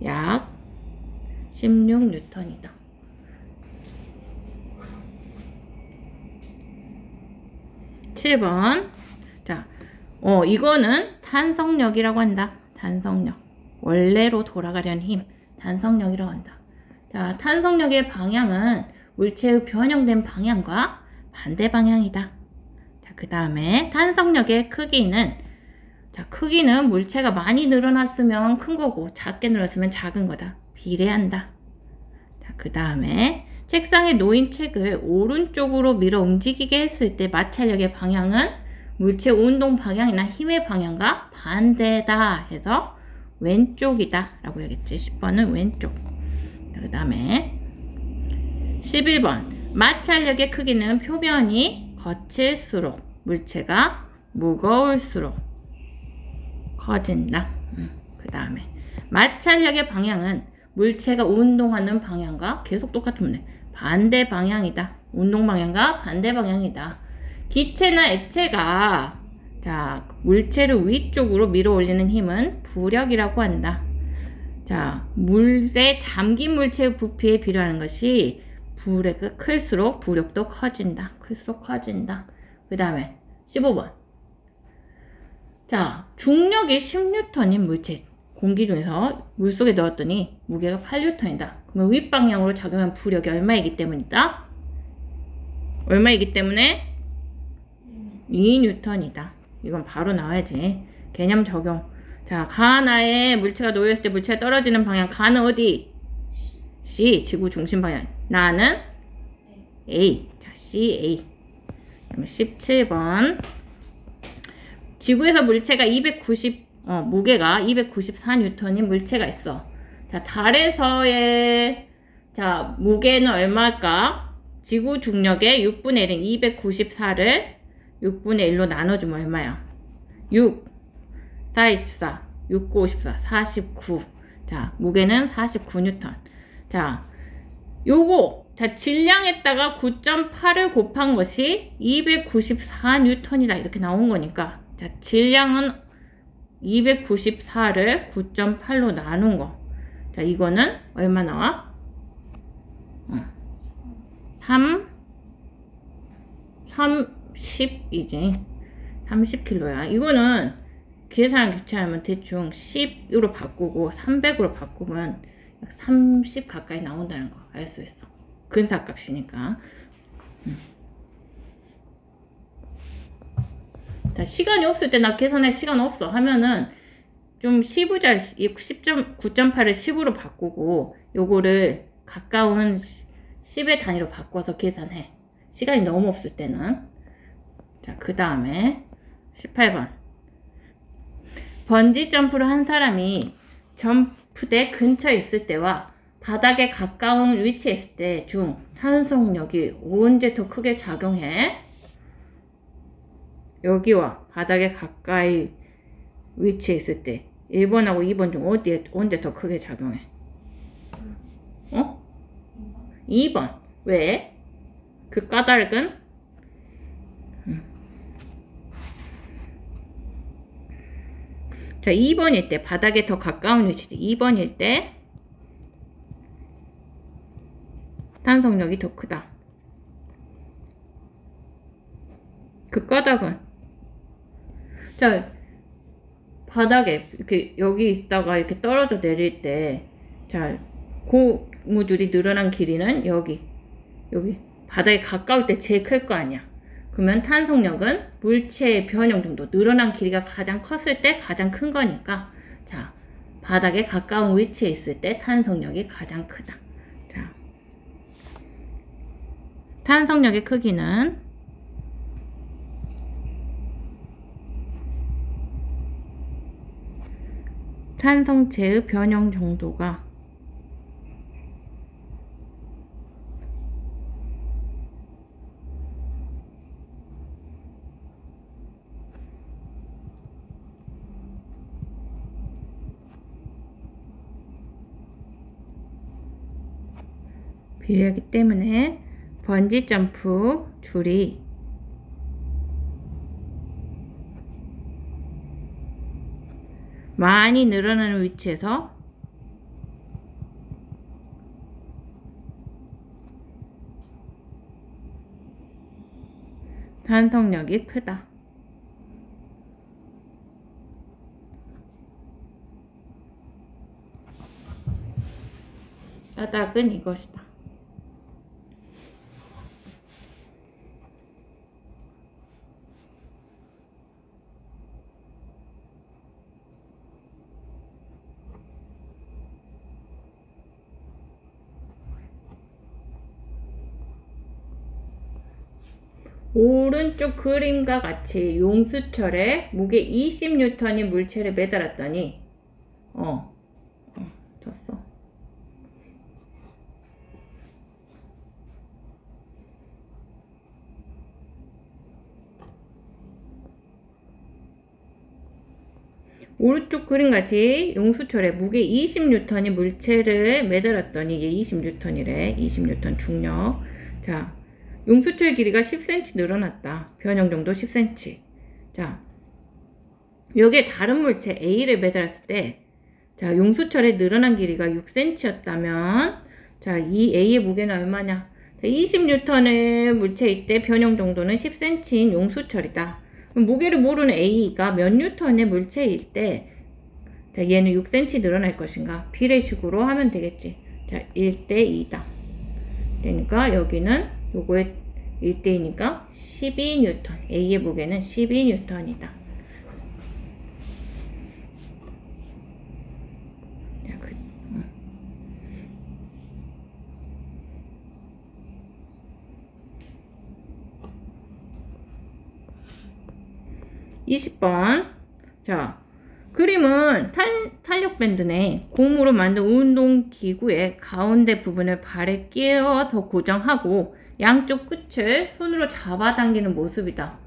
약 16N이다. (7번) 자, 이거는 탄성력이라고 한다. 탄성력. 원래로 돌아가려는 힘. 탄성력이라고 한다. 자, 탄성력의 방향은 물체의 변형된 방향과 반대 방향이다. 자, 그 다음에 탄성력의 크기는, 자, 크기는 물체가 많이 늘어났으면 큰 거고 작게 늘었으면 작은 거다. 비례한다. 자, 그 다음에 책상에 놓인 책을 오른쪽으로 밀어 움직이게 했을 때 마찰력의 방향은 물체 운동 방향이나 힘의 방향과 반대다 해서 왼쪽이다 라고 하겠지. 10번은 왼쪽. 그 다음에 11번. 마찰력의 크기는 표면이 거칠수록 물체가 무거울수록 커진다. 그 다음에 마찰력의 방향은 물체가 운동하는 방향과 계속 똑같은 문제. 반대 방향이다. 운동 방향과 반대 방향이다. 기체나 액체가, 자, 물체를 위쪽으로 밀어 올리는 힘은 부력이라고 한다. 자, 물에 잠긴 물체의 부피에 비례하는 것이 부력이 클수록 부력도 커진다. 클수록 커진다. 그 다음에 15번. 자, 중력이 10N인 물체. 공기 중에서 물속에 넣었더니 무게가 8N이다. 그러면 윗방향으로 작용한 부력이 얼마이기 때문이다? 얼마이기 때문에? 2N이다. 이건 바로 나와야지. 개념 적용. 자, 가나에 물체가 놓여있을 때 물체가 떨어지는 방향. 가는 어디? C. 지구 중심 방향. 나는 A. 자, CA. 그러면 17번. 지구에서 물체가 무게가 294N인 물체가 있어. 자, 달에서의, 자, 무게는 얼마일까? 지구 중력의 6분의 1인 294를 6분의 1로 나눠주면 얼마야? 6, 4, 24, 6, 9, 54, 49. 자, 무게는 49N. 자, 요거, 자, 질량에다가 9.8을 곱한 것이 294N이다. 이렇게 나온 거니까. 자, 질량은 294를 9.8로 나눈 거. 자, 이거는 얼마 나와? 30이지. 30kg야. 이거는 계산 귀찮으면 대충 10으로 바꾸고 300으로 바꾸면 약 30 가까이 나온다는 거 알 수 있어. 근사값이니까. 자, 시간이 없을 때 나 계산할 시간 없어 하면은 좀 9.8을 10으로 바꾸고 요거를 가까운 10의 단위로 바꿔서 계산해. 시간이 너무 없을 때는. 자, 그 다음에 18번. 번지 점프를 한 사람이 점프대 근처에 있을 때와 바닥에 가까운 위치에 있을 때 중 탄성력이 언제 더 크게 작용해? 여기와 바닥에 가까이 위치에 있을 때 1번하고 2번 중 언제 더 크게 작용해? 2번. 왜? 그 까닭은? 자, 2번일 때 바닥에 더 가까운 위치 2번일 때 탄성력이 더 크다. 그 까닭은? 자, 바닥에 이렇게 여기 있다가 이렇게 떨어져 내릴 때, 자, 고무줄이 늘어난 길이는 여기 바닥에 가까울 때 제일 클 거 아니야. 그러면 탄성력은 물체의 변형 정도, 늘어난 길이가 가장 컸을 때 가장 큰 거니까, 자, 바닥에 가까운 위치에 있을 때 탄성력이 가장 크다. 자, 탄성력의 크기는 탄성체의 변형 정도가 비례하기 때문에 번지 점프 줄이 많이 늘어나는 위치에서 탄성력이 크다. 까닭은 이것이다. 오른쪽 그림과 같이 용수철에 무게 20N인 물체를 매달았더니 졌어. 오른쪽 그림같이 용수철에 무게 20N인 물체를 매달았더니 이게 20N이래. 20N 중력. 자, 용수철 길이가 10cm 늘어났다. 변형 정도 10cm. 자, 여기에 다른 물체 A를 매달았을 때, 자, 용수철의 늘어난 길이가 6cm였다면, 자, 이 A의 무게는 얼마냐? 20N의 물체일 때 변형 정도는 10cm인 용수철이다. 그럼 무게를 모르는 A가 몇 N의 물체일 때, 자, 얘는 6cm 늘어날 것인가? 비례식으로 하면 되겠지. 자, 1대 2다. 그러니까 여기는 요거에 1대 2니까 12N. A의 무게는 12N이다. 20번. 자, 그림은 탄력 밴드네. 고무로 만든 운동기구의 가운데 부분을 발에 끼워서 고정하고 양쪽 끝을 손으로 잡아당기는 모습이다.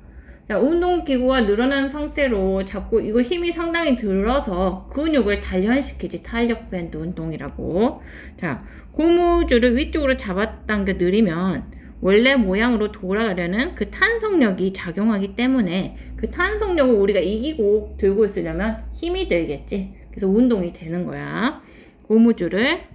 자, 운동기구가 늘어난 상태로 잡고 이거 힘이 상당히 들어서 근육을 단련시키지. 탄력 밴드 운동이라고. 자, 고무줄을 위쪽으로 잡아당겨 느리면 원래 모양으로 돌아가려는 그 탄성력이 작용하기 때문에 그 탄성력을 우리가 이기고 들고 있으려면 힘이 들겠지. 그래서 운동이 되는 거야. 고무줄을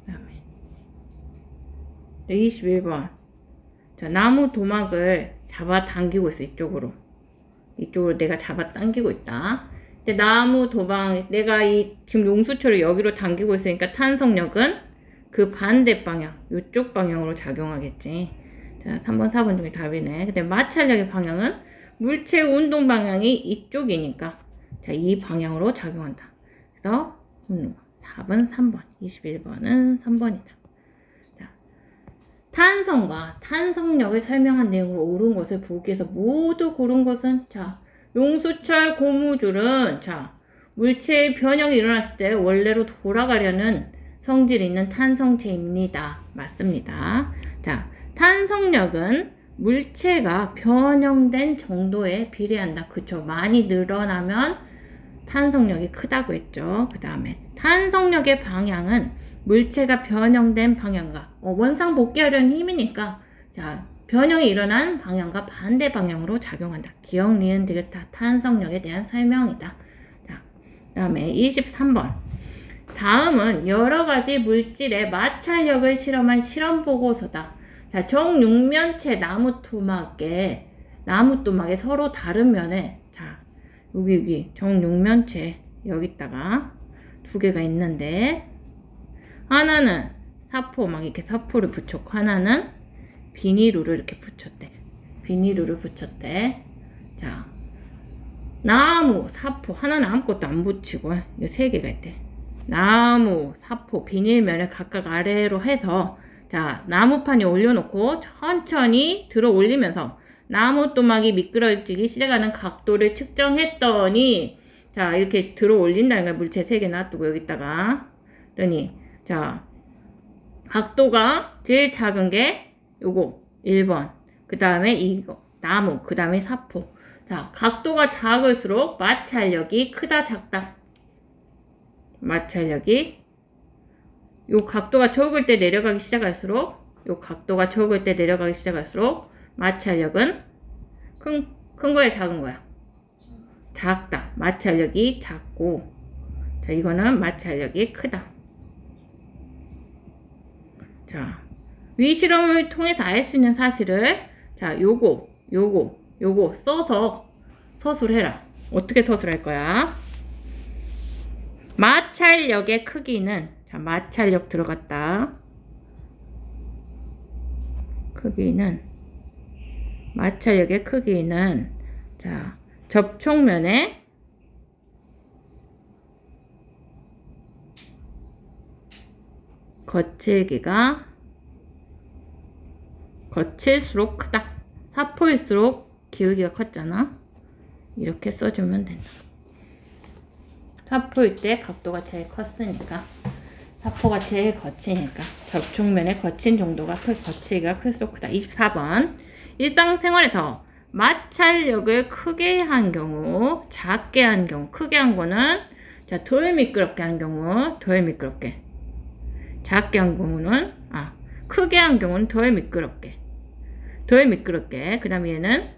그다음에 21번. 자, 나무 도막을 잡아 당기고 있어. 이쪽으로 내가 잡아 당기고 있다. 근데 나무 도막 내가 이 지금 용수철을 여기로 당기고 있으니까 탄성력은 그 반대 방향, 이쪽 방향으로 작용하겠지. 자, 3번 4번 중에 답이네. 근데 마찰력의 방향은 물체 운동 방향이 이쪽이니까 자, 이 방향으로 작용한다. 그래서 4번 3번 21번은 3번이다. 자, 탄성과 탄성력을 설명한 내용으로 옳은 것을 보기에서 모두 고른 것은 자, 용수철 고무줄은 자, 물체의 변형이 일어났을 때 원래로 돌아가려는 성질이 있는 탄성체입니다. 맞습니다. 자, 탄성력은 물체가 변형된 정도에 비례한다. 그쵸? 많이 늘어나면 탄성력이 크다고 했죠. 그 다음에 탄성력의 방향은 물체가 변형된 방향과 원상 복귀하려는 힘이니까 자, 변형이 일어난 방향과 반대 방향으로 작용한다. 기억, 니은, 디귿 다 탄성력에 대한 설명이다. 자, 그 다음에 23번. 다음은 여러가지 물질의 마찰력을 실험한 실험 보고서다. 자, 정육면체 나무 토막에 서로 다른 면에 자, 여기 정육면체 여기다가 두 개가 있는데 하나는 사포 막 이렇게 사포를 붙였고 하나는 비닐을 이렇게 붙였대. 비닐을 붙였대. 자, 나무, 사포 하나는 아무것도 안 붙이고 이거 세 개가 있대. 나무, 사포, 비닐면을 각각 아래로 해서 자, 나무판에 올려놓고 천천히 들어 올리면서 나무 또막이 미끄러지기 시작하는 각도를 측정했더니 자, 이렇게 들어 올린다는 거야. 물체 3개 놔두고 여기다가 그러니 자, 각도가 제일 작은 게 요거 1번, 그 다음에 이거 나무, 그 다음에 사포. 자, 각도가 작을수록 마찰력이 크다 작다. 마찰력이 요 각도가 적을 때 내려가기 시작할수록 마찰력은 큰 거야 작은 거야? 작다. 마찰력이 작고 자, 이거는 마찰력이 크다. 자, 위 실험을 통해서 알 수 있는 사실을 자, 요거 써서 서술을 해라. 어떻게 서술할 거야? 마찰력의 크기는 자, 마찰력 들어갔다. 마찰력의 크기는 자, 접촉면에 거칠기가 거칠수록 크다. 사포일수록 기울기가 컸잖아. 이렇게 써주면 된다. 사포일 때 각도가 제일 컸으니까. 사포가 제일 거치니까 접촉면의 거친 정도가 거치기가 클수록 크다. 24번 일상생활에서 마찰력을 크게 한 경우, 작게 한 경우, 크게 한 거는 자, 덜 미끄럽게 한 경우, 덜 미끄럽게. 작게 한 경우는 크게 한 경우는 덜 미끄럽게. 그 다음에 얘는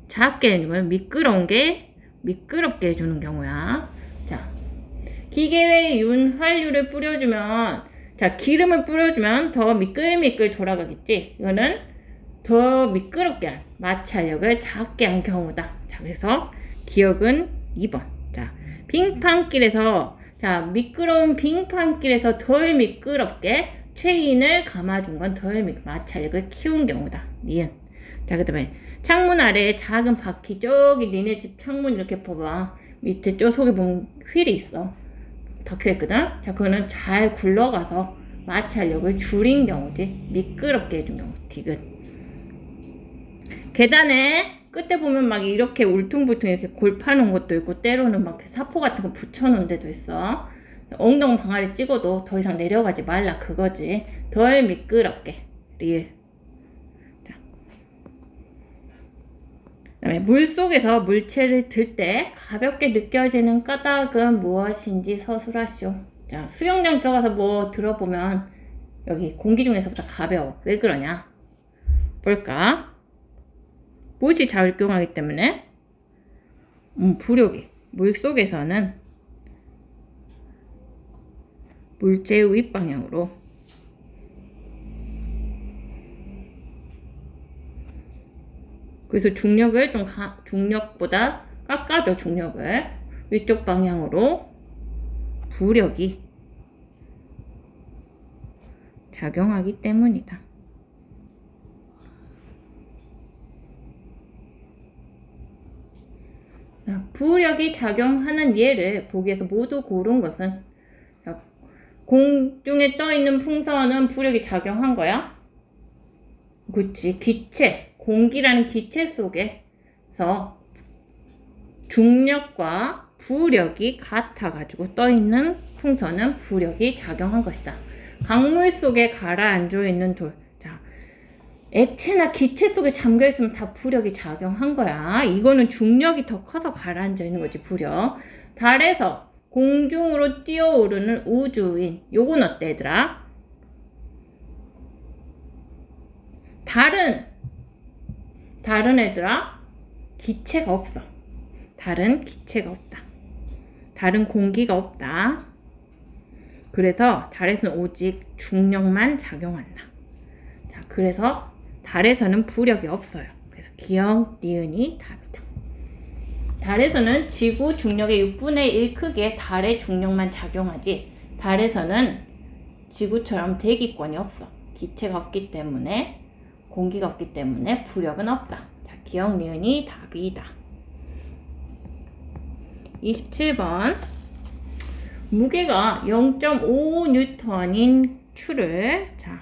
작게 해주면 미끄러운 게 미끄럽게 해주는 경우야. 자, 기계에 윤활유를 뿌려주면, 자, 기름을 뿌려주면 더 미끌미끌 돌아가겠지. 이거는 더 미끄럽게 한, 마찰력을 작게 한 경우다. 자, 그래서 기억은 2번. 자, 빙판길에서, 자, 미끄러운 빙판길에서 덜 미끄럽게 체인을 감아준 건 덜 마찰력을 키운 경우다. 니은. 자, 그 다음에 창문 아래에 작은 바퀴, 저기 니네 집 창문 이렇게 봐봐. 밑에 저 속에 보면 휠이 있어. 박혀있거든? 자, 그거는 잘 굴러가서 마찰력을 줄인 경우지. 미끄럽게 해준 경우. 디귿. 계단에 끝에 보면 막 이렇게 울퉁불퉁 이렇게 골 파놓은 것도 있고, 때로는 막 사포 같은 거 붙여놓은 데도 있어. 엉덩 방아리 찍어도 더 이상 내려가지 말라 그거지. 덜 미끄럽게. 리을. 자. 그다음에 물속에서 물체를 들 때 가볍게 느껴지는 까닭은 무엇인지 서술하시오. 자, 수영장 들어가서 뭐 들어보면 여기 공기 중에서부터 가벼워. 왜 그러냐? 볼까? 무엇이 작용하기 때문에? 부력이. 물속에서는 물체의 윗방향으로 그래서 중력을 좀 중력보다 깎아줘. 중력을 위쪽 방향으로 부력이 작용하기 때문이다. 부력이 작용하는 예를 보기에서 모두 고른 것은, 공중에 떠있는 풍선은 부력이 작용한 거야. 그치. 기체, 공기라는 기체 속에서 중력과 부력이 같아가지고 떠있는 풍선은 부력이 작용한 것이다. 강물 속에 가라앉아 있는 돌. 자, 액체나 기체 속에 잠겨있으면 다 부력이 작용한 거야. 이거는 중력이 더 커서 가라앉아 있는 거지, 부력. 달에서 공중으로 뛰어오르는 우주인. 요건 어때, 얘들아? 달은 얘들아, 기체가 없어. 달은 기체가 없다. 달은 공기가 없다. 그래서 달에서는 오직 중력만 작용한다. 자, 그래서 달에서는 부력이 없어요. 그래서 기억, 니은이 답이다. 달에서는 지구 중력의 6분의 1 크기의 달의 중력만 작용하지, 달에서는 지구처럼 대기권이 없어. 기체가 없기 때문에, 공기가 없기 때문에 부력은 없다. 자, 기억, 니은이 답이다. 27번 무게가 0.5N인 추를, 자,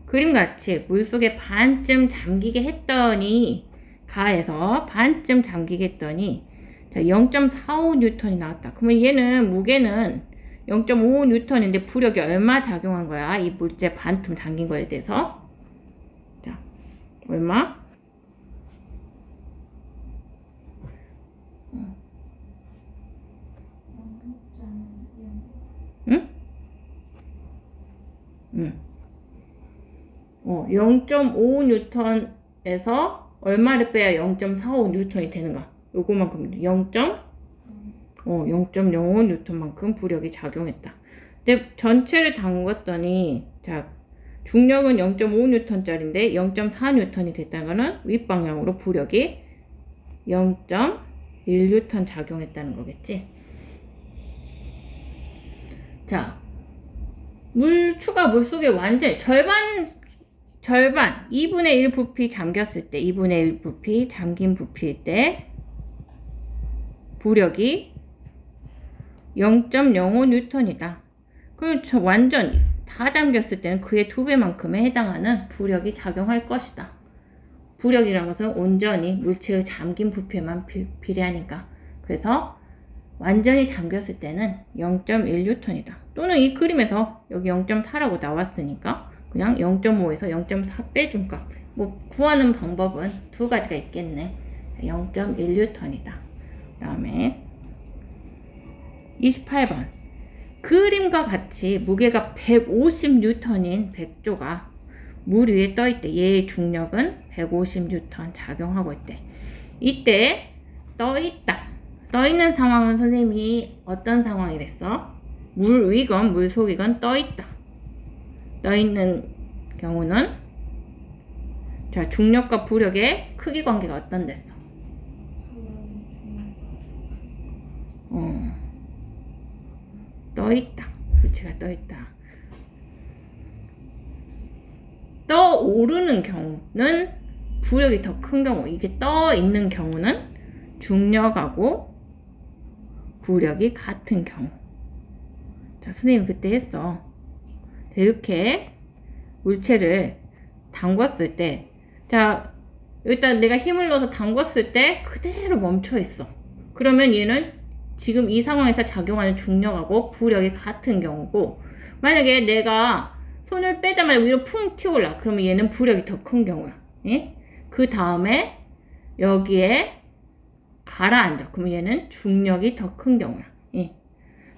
그림같이 물속에 반쯤 잠기게 했더니, 가에서 반쯤 잠기게 했더니, 자, 0.45N이 나왔다. 그러면 얘는 무게는 0.5N인데 부력이 얼마 작용한 거야? 이 물체 반틈 잠긴 거에 대해서. 자, 얼마? 응? 0.5N에서 얼마를 빼야 0.45N이 되는가? 요거만큼 0.05N만큼 부력이 작용했다. 근데 전체를 담궜더니, 자, 중력은 0.5N짜리인데 0.4N이 됐다는 거는 윗방향으로 부력이 0.1N 작용했다는 거겠지. 자, 추가 물속에 완전히 절반 2분의 1 부피 잠겼을 때, 2분의 1 부피 잠긴 부피일 때 부력이 0.05N이다. 그럼 완전 다 잠겼을 때는 그의 2배만큼에 해당하는 부력이 작용할 것이다. 부력이라는 것은 온전히 물체의 잠긴 부피에만 비례하니까. 그래서 완전히 잠겼을 때는 0.1N이다. 또는 이 그림에서 여기 0.4라고 나왔으니까 그냥 0.5에서 0.4 빼준 값. 뭐 구하는 방법은 두 가지가 있겠네. 0.1N이다. 그 다음에 28번. 그림과 같이 무게가 150N인 백조가 물 위에 떠있대. 얘의 중력은 150N 작용하고 있대. 이때 떠있다. 떠있는 상황은 선생님이 어떤 상황이랬어? 물 위건 물 속이건 떠있다. 떠있는 경우는 자, 중력과 부력의 크기 관계가 어떤댔어? 떠있다. 부채가 떠있다. 떠오르는 경우는 부력이 더 큰 경우. 이게 떠있는 경우는 중력하고 부력이 같은 경우. 자, 선생님 그때 했어. 이렇게 물체를 담궜을 때, 자, 일단 내가 힘을 넣어서 담궜을 때 그대로 멈춰 있어. 그러면 얘는 지금 이 상황에서 작용하는 중력하고 부력이 같은 경우고, 만약에 내가 손을 빼자마자 위로 풍 튀어올라. 그러면 얘는 부력이 더 큰 경우야. 예? 그 다음에 여기에 가라앉아. 그러면 얘는 중력이 더 큰 경우야. 예.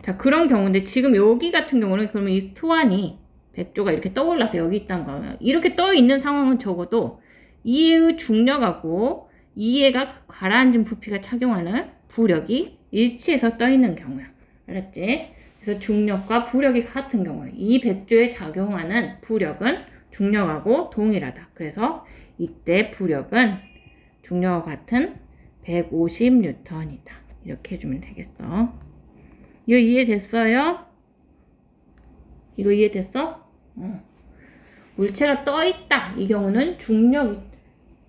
자, 그런 경우인데 지금 여기 같은 경우는 그러면 이 수완이 백조가 이렇게 떠올라서 여기 있다는 거야. 이렇게 떠 있는 상황은 적어도 이의 중력하고 이해가 가라앉은 부피가 착용하는 부력이 일치해서 떠 있는 경우야. 알았지? 그래서 중력과 부력이 같은 경우, 이 백조에 작용하는 부력은 중력하고 동일하다. 그래서 이때 부력은 중력과 같은 150N이다. 이렇게 해주면 되겠어. 이거 이해됐어요? 이거 이해됐어? 물체가 떠있다. 이 경우는 중력이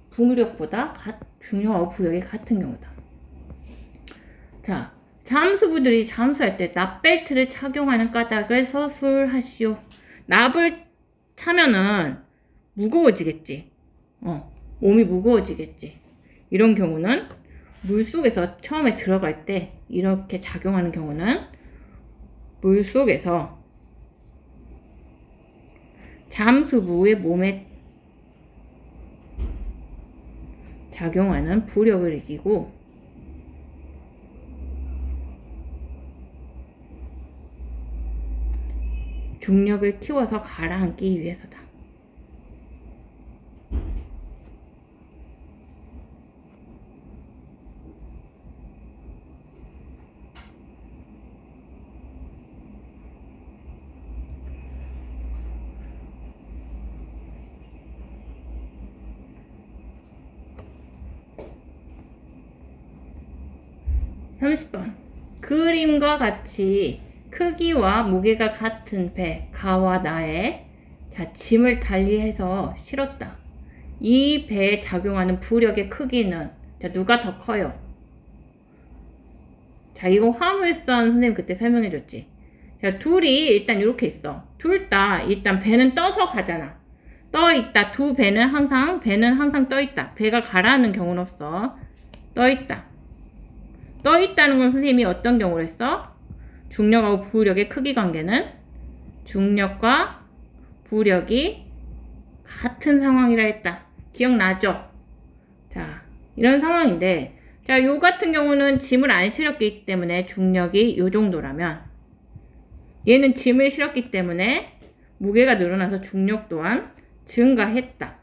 부력보다 중력하고 부력이 같은 경우다. 자, 잠수부들이 잠수할 때 납벨트를 착용하는 까닭을 서술하시오. 납을 차면은 무거워지겠지. 몸이 무거워지겠지. 이런 경우는 물속에서 처음에 들어갈 때 이렇게 작용하는 경우는 물속에서 잠수부의 몸에 작용하는 부력을 이기고 중력을 키워서 가라앉기 위해서다. (30번) 그림과 같이 크기와 무게가 같은 배, 가와 나에 짐을 달리해서 실었다. 이 배에 작용하는 부력의 크기는 누가 더 커요? 자, 이거 화물선 선생님 그때 설명해 줬지. 자, 둘이 일단 이렇게 있어. 둘 다 일단 배는 떠서 가잖아. 떠 있다. 배는 항상 떠 있다. 배가 가라앉는 경우는 없어. 떠 있다. 떠 있다는 건 선생님이 어떤 경우로 했어? 중력하고 부력의 크기 관계는 중력과 부력이 같은 상황이라 했다. 기억나죠? 자, 이런 상황인데, 자, 요 같은 경우는 짐을 안 실었기 때문에 중력이 요 정도라면, 얘는 짐을 실었기 때문에 무게가 늘어나서 중력 또한 증가했다.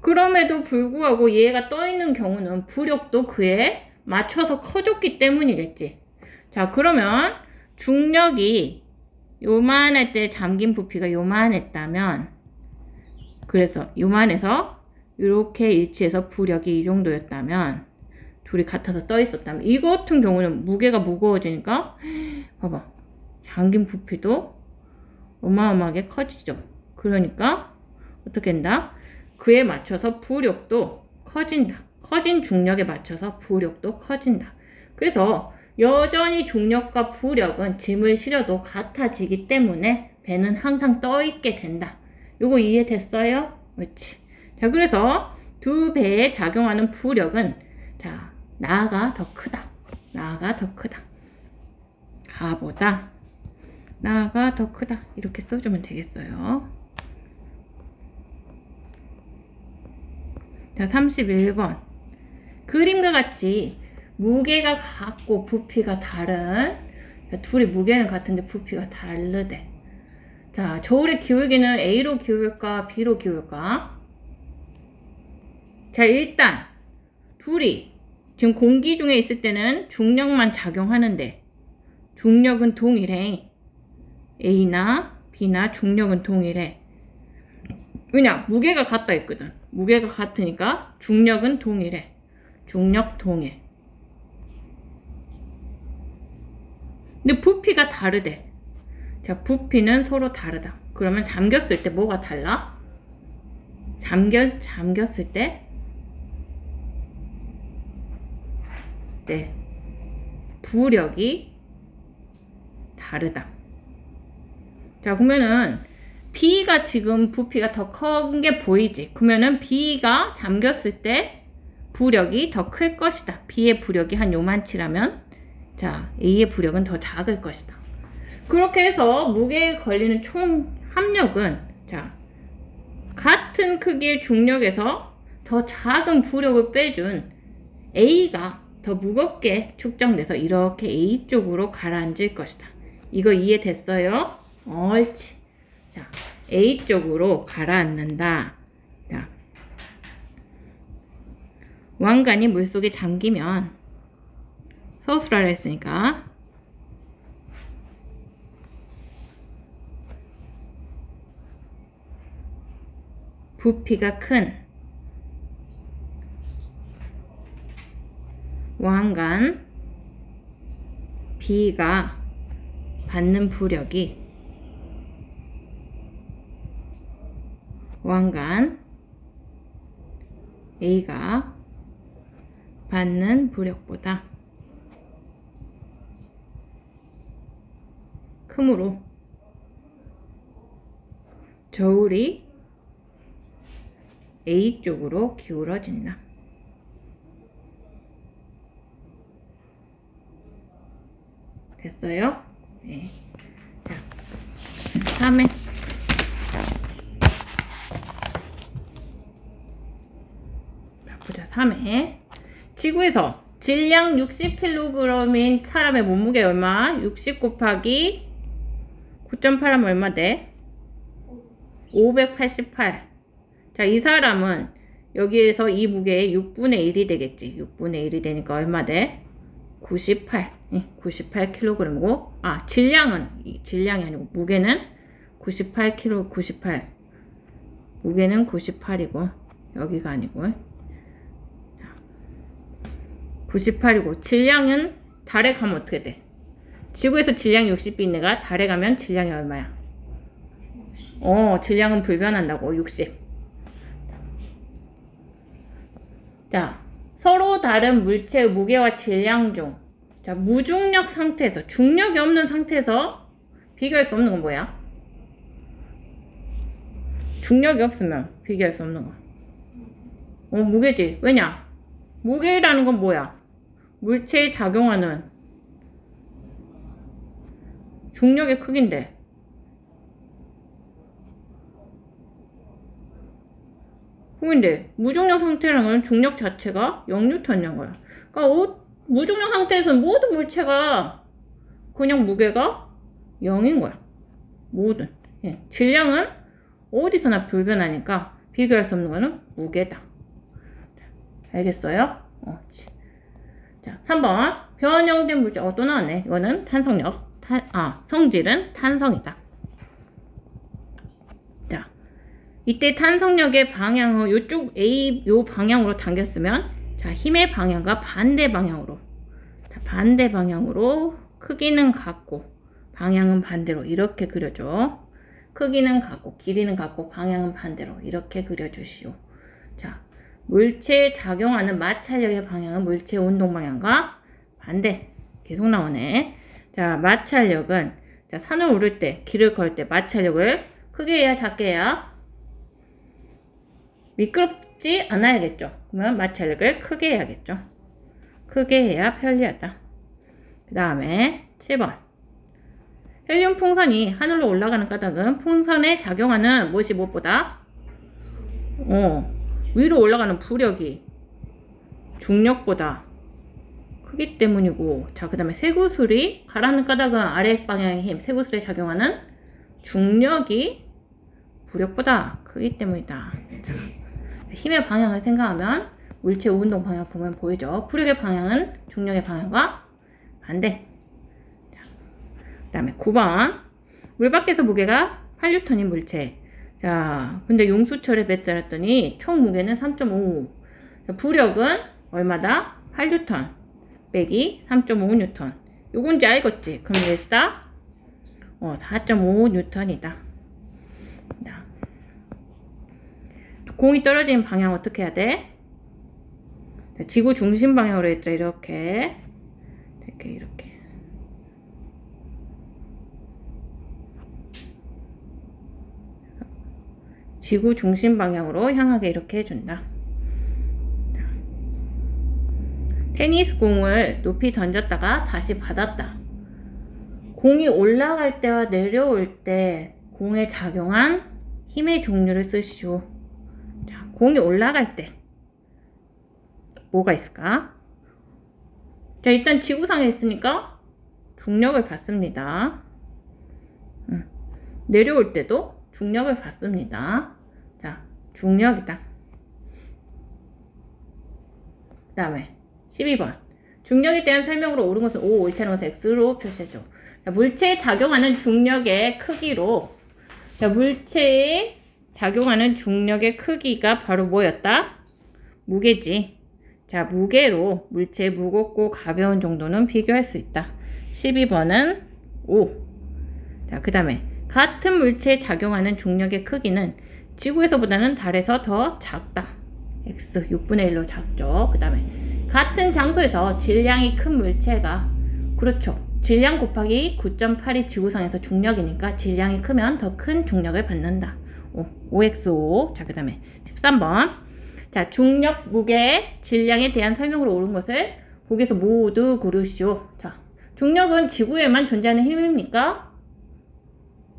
그럼에도 불구하고 얘가 떠 있는 경우는 부력도 그에 맞춰서 커졌기 때문이겠지. 자, 그러면 중력이 요만할 때 잠긴 부피가 요만했다면, 그래서 요만해서 이렇게 일치해서 부력이 이 정도였다면, 둘이 같아서 떠 있었다면, 이 같은 경우는 무게가 무거워지니까 봐봐, 잠긴 부피도 어마어마하게 커지죠. 그러니까 어떻게 된다? 그에 맞춰서 부력도 커진다. 커진 중력에 맞춰서 부력도 커진다. 그래서 여전히 중력과 부력은 짐을 실어도 같아지기 때문에 배는 항상 떠 있게 된다. 요거 이해됐어요? 그렇지. 자, 그래서 두 배에 작용하는 부력은 자, 나가 더 크다. 나가 더 크다. 4보다 나가 더 크다. 이렇게 써주면 되겠어요. 자, 31번. 그림과 같이 무게가 같고 부피가 다른, 둘이 무게는 같은데 부피가 다르대. 자, 저울의 기울기는 A로 기울까 B로 기울까? 자, 일단 둘이 지금 공기 중에 있을 때는 중력만 작용하는데 중력은 동일해. A나 B나 중력은 동일해. 왜냐? 무게가 같다 했거든. 무게가 같으니까 중력은 동일해. 중력 동일. 근데 부피가 다르대. 자, 부피는 서로 다르다. 그러면 잠겼을 때 뭐가 달라? 잠겼을 때 네, 부력이 다르다. 자, 그러면은 B가 지금 부피가 더 큰 게 보이지? 그러면은 B가 잠겼을 때 부력이 더 클 것이다. B의 부력이 한 요만치라면 자, A의 부력은 더 작을 것이다. 그렇게 해서 무게에 걸리는 총 합력은 자, 같은 크기의 중력에서 더 작은 부력을 빼준 A가 더 무겁게 축적돼서 이렇게 A 쪽으로 가라앉을 것이다. 이거 이해됐어요? 옳지. 자, A 쪽으로 가라앉는다. 자, 왕관이 물속에 잠기면 서술하라 했으니까 부피가 큰 왕관 B가 받는 부력이 왕관 A가 받는 부력보다 크므로 저울이 A 쪽으로 기울어진다. 됐어요? 네. 자, 3회. 보자, 3회. 지구에서 질량 60kg인 사람의 몸무게 얼마? 60 곱하기 9.8하면 얼마 돼? 588. 자, 이 사람은 여기에서 이 무게의 6분의 1이 되겠지. 6분의 1이 되니까 얼마 돼? 98. 98kg이고, 아, 질량이 아니고, 무게는 98kg, 98. 무게는 98이고, 여기가 아니고, 98이고, 질량은 달에 가면 어떻게 돼? 지구에서 질량이 60인 애가 달에 가면 질량이 얼마야? 질량은 불변한다고, 60. 자, 서로 다른 물체의 무게와 질량 중, 자, 무중력 상태에서, 중력이 없는 상태에서 비교할 수 없는 건 뭐야? 중력이 없으면 비교할 수 없는 거. 무게지. 왜냐? 무게라는 건 뭐야? 물체에 작용하는 중력의 크기인데. 근데 무중력 상태라는 건 중력 자체가 0N인 거야. 그러니까 무중력 상태에서는 모든 물체가 그냥 무게가 0인 거야. 모든. 예. 질량은 어디서나 불변하니까 비교할 수 없는 거는 무게다. 알겠어요? 자, 3번. 변형된 물질. 또 나왔네. 이거는 탄성력. 성질은 탄성이다. 자, 이때 탄성력의 방향은 요쪽 A, 요 방향으로 당겼으면 자, 힘의 방향과 반대 방향으로. 자, 반대 방향으로 크기는 같고 방향은 반대로 이렇게 그려줘. 크기는 같고 길이는 같고 방향은 반대로 이렇게 그려주시오. 자, 물체에 작용하는 마찰력의 방향은 물체의 운동 방향과 반대. 계속 나오네. 자, 마찰력은 자, 산을 오를 때, 길을 걸 때 마찰력을 크게 해야 작게 해야 미끄럽지 않아야겠죠. 그러면 마찰력을 크게 해야겠죠. 크게 해야 편리하다. 그 다음에 7번. 헬륨 풍선이 하늘로 올라가는 까닭은 풍선에 작용하는 무엇이 무엇보다 위로 올라가는 부력이 중력보다 크기 때문이고, 자, 그 다음에 쇠구슬이 가라앉는 까닭은 아래 방향의 힘, 쇠구슬에 작용하는 중력이 부력보다 크기 때문이다. 자, 힘의 방향을 생각하면 물체 운동 방향 보면 보이죠. 부력의 방향은 중력의 방향과 반대. 그 다음에 9번. 물 밖에서 무게가 8N인 물체. 자, 근데 용수철에 배달했더니 총 무게는 3.5. 부력은 얼마다? 8N 빼기 3.5N. 요건지 알겠지? 그럼 몇이다? 4.5N이다. 공이 떨어지는 방향 어떻게 해야 돼? 자, 지구 중심 방향으로 했더라. 이렇게. 지구 중심 방향으로 향하게 이렇게 해준다. 테니스 공을 높이 던졌다가 다시 받았다. 공이 올라갈 때와 내려올 때 공에 작용한 힘의 종류를 쓰시오. 자, 공이 올라갈 때 뭐가 있을까? 자, 일단 지구상에 있으니까 중력을 받습니다. 내려올 때도 중력을 받습니다. 자, 중력이다. 그 다음에 12번. 중력에 대한 설명으로 옳은 것은 O, 옳지 않은 것은 X로 표시해줘. 자, 물체에 작용하는 중력의 크기로, 자, 물체에 작용하는 중력의 크기가 바로 뭐였다? 무게지. 자, 무게로 물체의 무겁고 가벼운 정도는 비교할 수 있다. 12번은 O. 자, 그 다음에 같은 물체에 작용하는 중력의 크기는 지구에서보다는 달에서 더 작다. X 6분의 1로 작죠. 그 다음에 같은 장소에서 질량이 큰 물체가, 그렇죠, 질량 곱하기 9.8이 지구상에서 중력이니까 질량이 크면 더 큰 중력을 받는다. OXO. 자, 그 다음에 13번. 자, 중력, 무게, 질량에 대한 설명으로 옳은 것을 보기에서 모두 고르시오. 자, 중력은 지구에만 존재하는 힘입니까?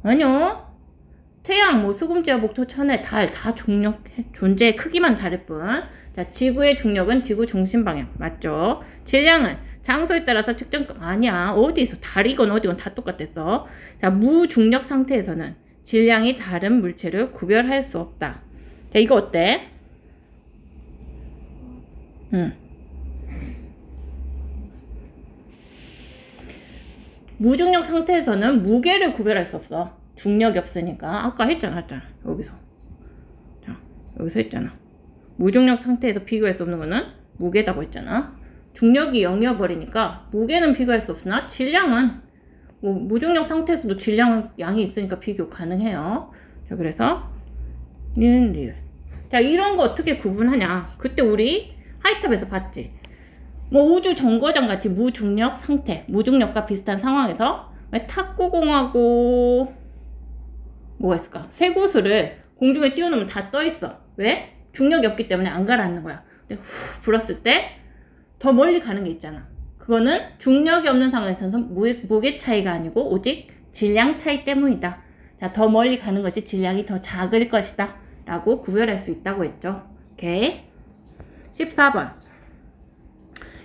아니요. 태양, 수금지와 목토, 천해, 달 다 중력 존재의 크기만 다를 뿐. 자, 지구의 중력은 지구 중심 방향 맞죠? 질량은 장소에 따라서 측정, 아니야. 어디서 달이건 어디건 다 똑같았어. 자, 무중력 상태에서는 질량이 다른 물체를 구별할 수 없다. 자, 이거 어때? 무중력 상태에서는 무게를 구별할 수 없어. 중력이 없으니까. 아까 했잖아. 여기서. 자, 여기서 했잖아. 무중력 상태에서 비교할 수 없는 거는 무게다고 했잖아. 중력이 0이어버리니까 무게는 비교할 수 없으나 질량은 무중력 상태에서도 질량은 양이 있으니까 비교 가능해요. 자, 그래서 니은 리을. 자, 이런 거 어떻게 구분하냐? 그때 우리 하이탑에서 봤지. 우주 정거장 같이 무중력 상태, 무중력과 비슷한 상황에서 탁구공하고 뭐가 있을까? 쇠구슬을 공중에 띄워놓으면 다 떠있어. 왜? 중력이 없기 때문에 안 가라앉는 거야. 근데 후 불었을 때 더 멀리 가는 게 있잖아. 그거는 중력이 없는 상황에서는 무게 차이가 아니고 오직 질량 차이 때문이다. 자, 더 멀리 가는 것이 질량이 더 작을 것이다 라고 구별할 수 있다고 했죠. 오케이. 14번.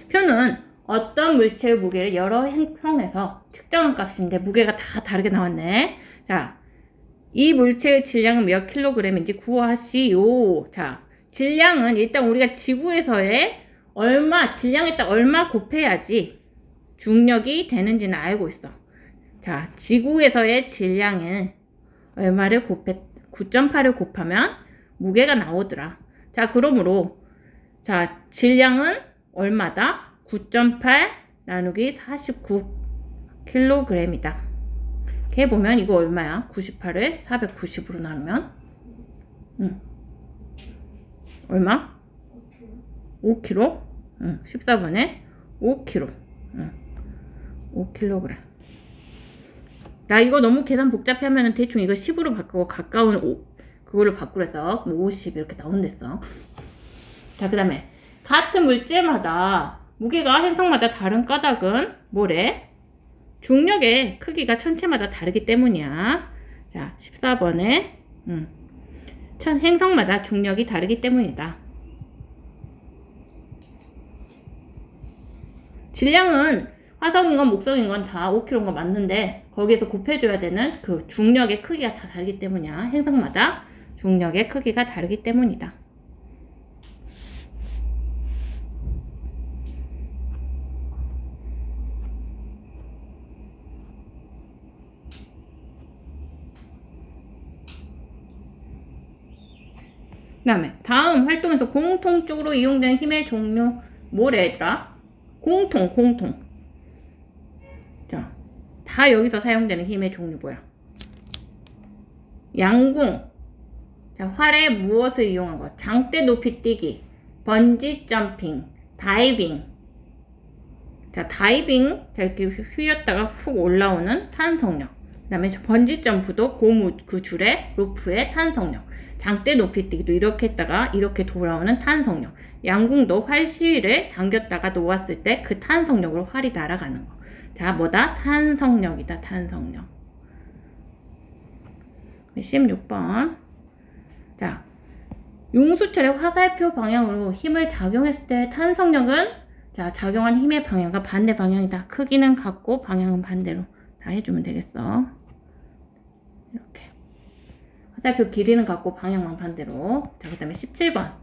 표는 어떤 물체의 무게를 여러 행성에서 측정한 값인데 무게가 다 다르게 나왔네. 자, 이 물체의 질량은 몇 킬로그램인지 구하시오. 자, 질량은 일단 우리가 지구에서의 질량에 딱 얼마 곱해야지 중력이 되는지는 알고 있어. 자, 지구에서의 질량은 얼마를 9.8을 곱하면 무게가 나오더라. 자, 그러므로 자, 질량은 얼마다? 9.8 나누기 49kg이다. 이렇게 보면 이거 얼마야? 98을 490으로 나누면 얼마? 5kg? 14번에 5kg. 5kg. 나 이거 너무 계산 복잡해 하면은 대충 이거 10으로 바꾸고 가까운 그거를 바꾸래서 그럼 50 이렇게 나온댔어. 자, 그 다음에 같은 물체마다 무게가 행성마다 다른 까닭은 뭐래? 중력의 크기가 천체마다 다르기 때문이야. 자, 14번에 행성마다 중력이 다르기 때문이다. 질량은 화성이건 목성이건 다 5kg인 거 맞는데 거기에서 곱해줘야 되는 그 중력의 크기가 다 다르기 때문이야. 행성마다 중력의 크기가 다르기 때문이다. 그 다음에 다음 활동에서 공통적으로 이용되는 힘의 종류 뭐래 얘들아? 공통. 자, 다 여기서 사용되는 힘의 종류 뭐야? 양궁. 자, 활에 무엇을 이용한 거? 장대 높이 뛰기, 번지 점핑, 다이빙. 자, 다이빙. 자, 이렇게 휘었다가 훅 올라오는 탄성력. 그 다음에 번지 점프도 고무 그 줄에 로프의 탄성력. 장대 높이 뛰기도 이렇게 했다가 이렇게 돌아오는 탄성력. 양궁도 활 시위를 당겼다가 놓았을 때 그 탄성력으로 활이 날아가는 거. 자, 뭐다? 탄성력이다. 탄성력. 16번. 자, 용수철의 화살표 방향으로 힘을 작용했을 때 탄성력은 자, 작용한 힘의 방향과 반대 방향이다. 크기는 같고 방향은 반대로 다 해주면 되겠어. 이렇게. 화살표 길이는 같고 방향만 반대로. 자, 그 다음에 17번.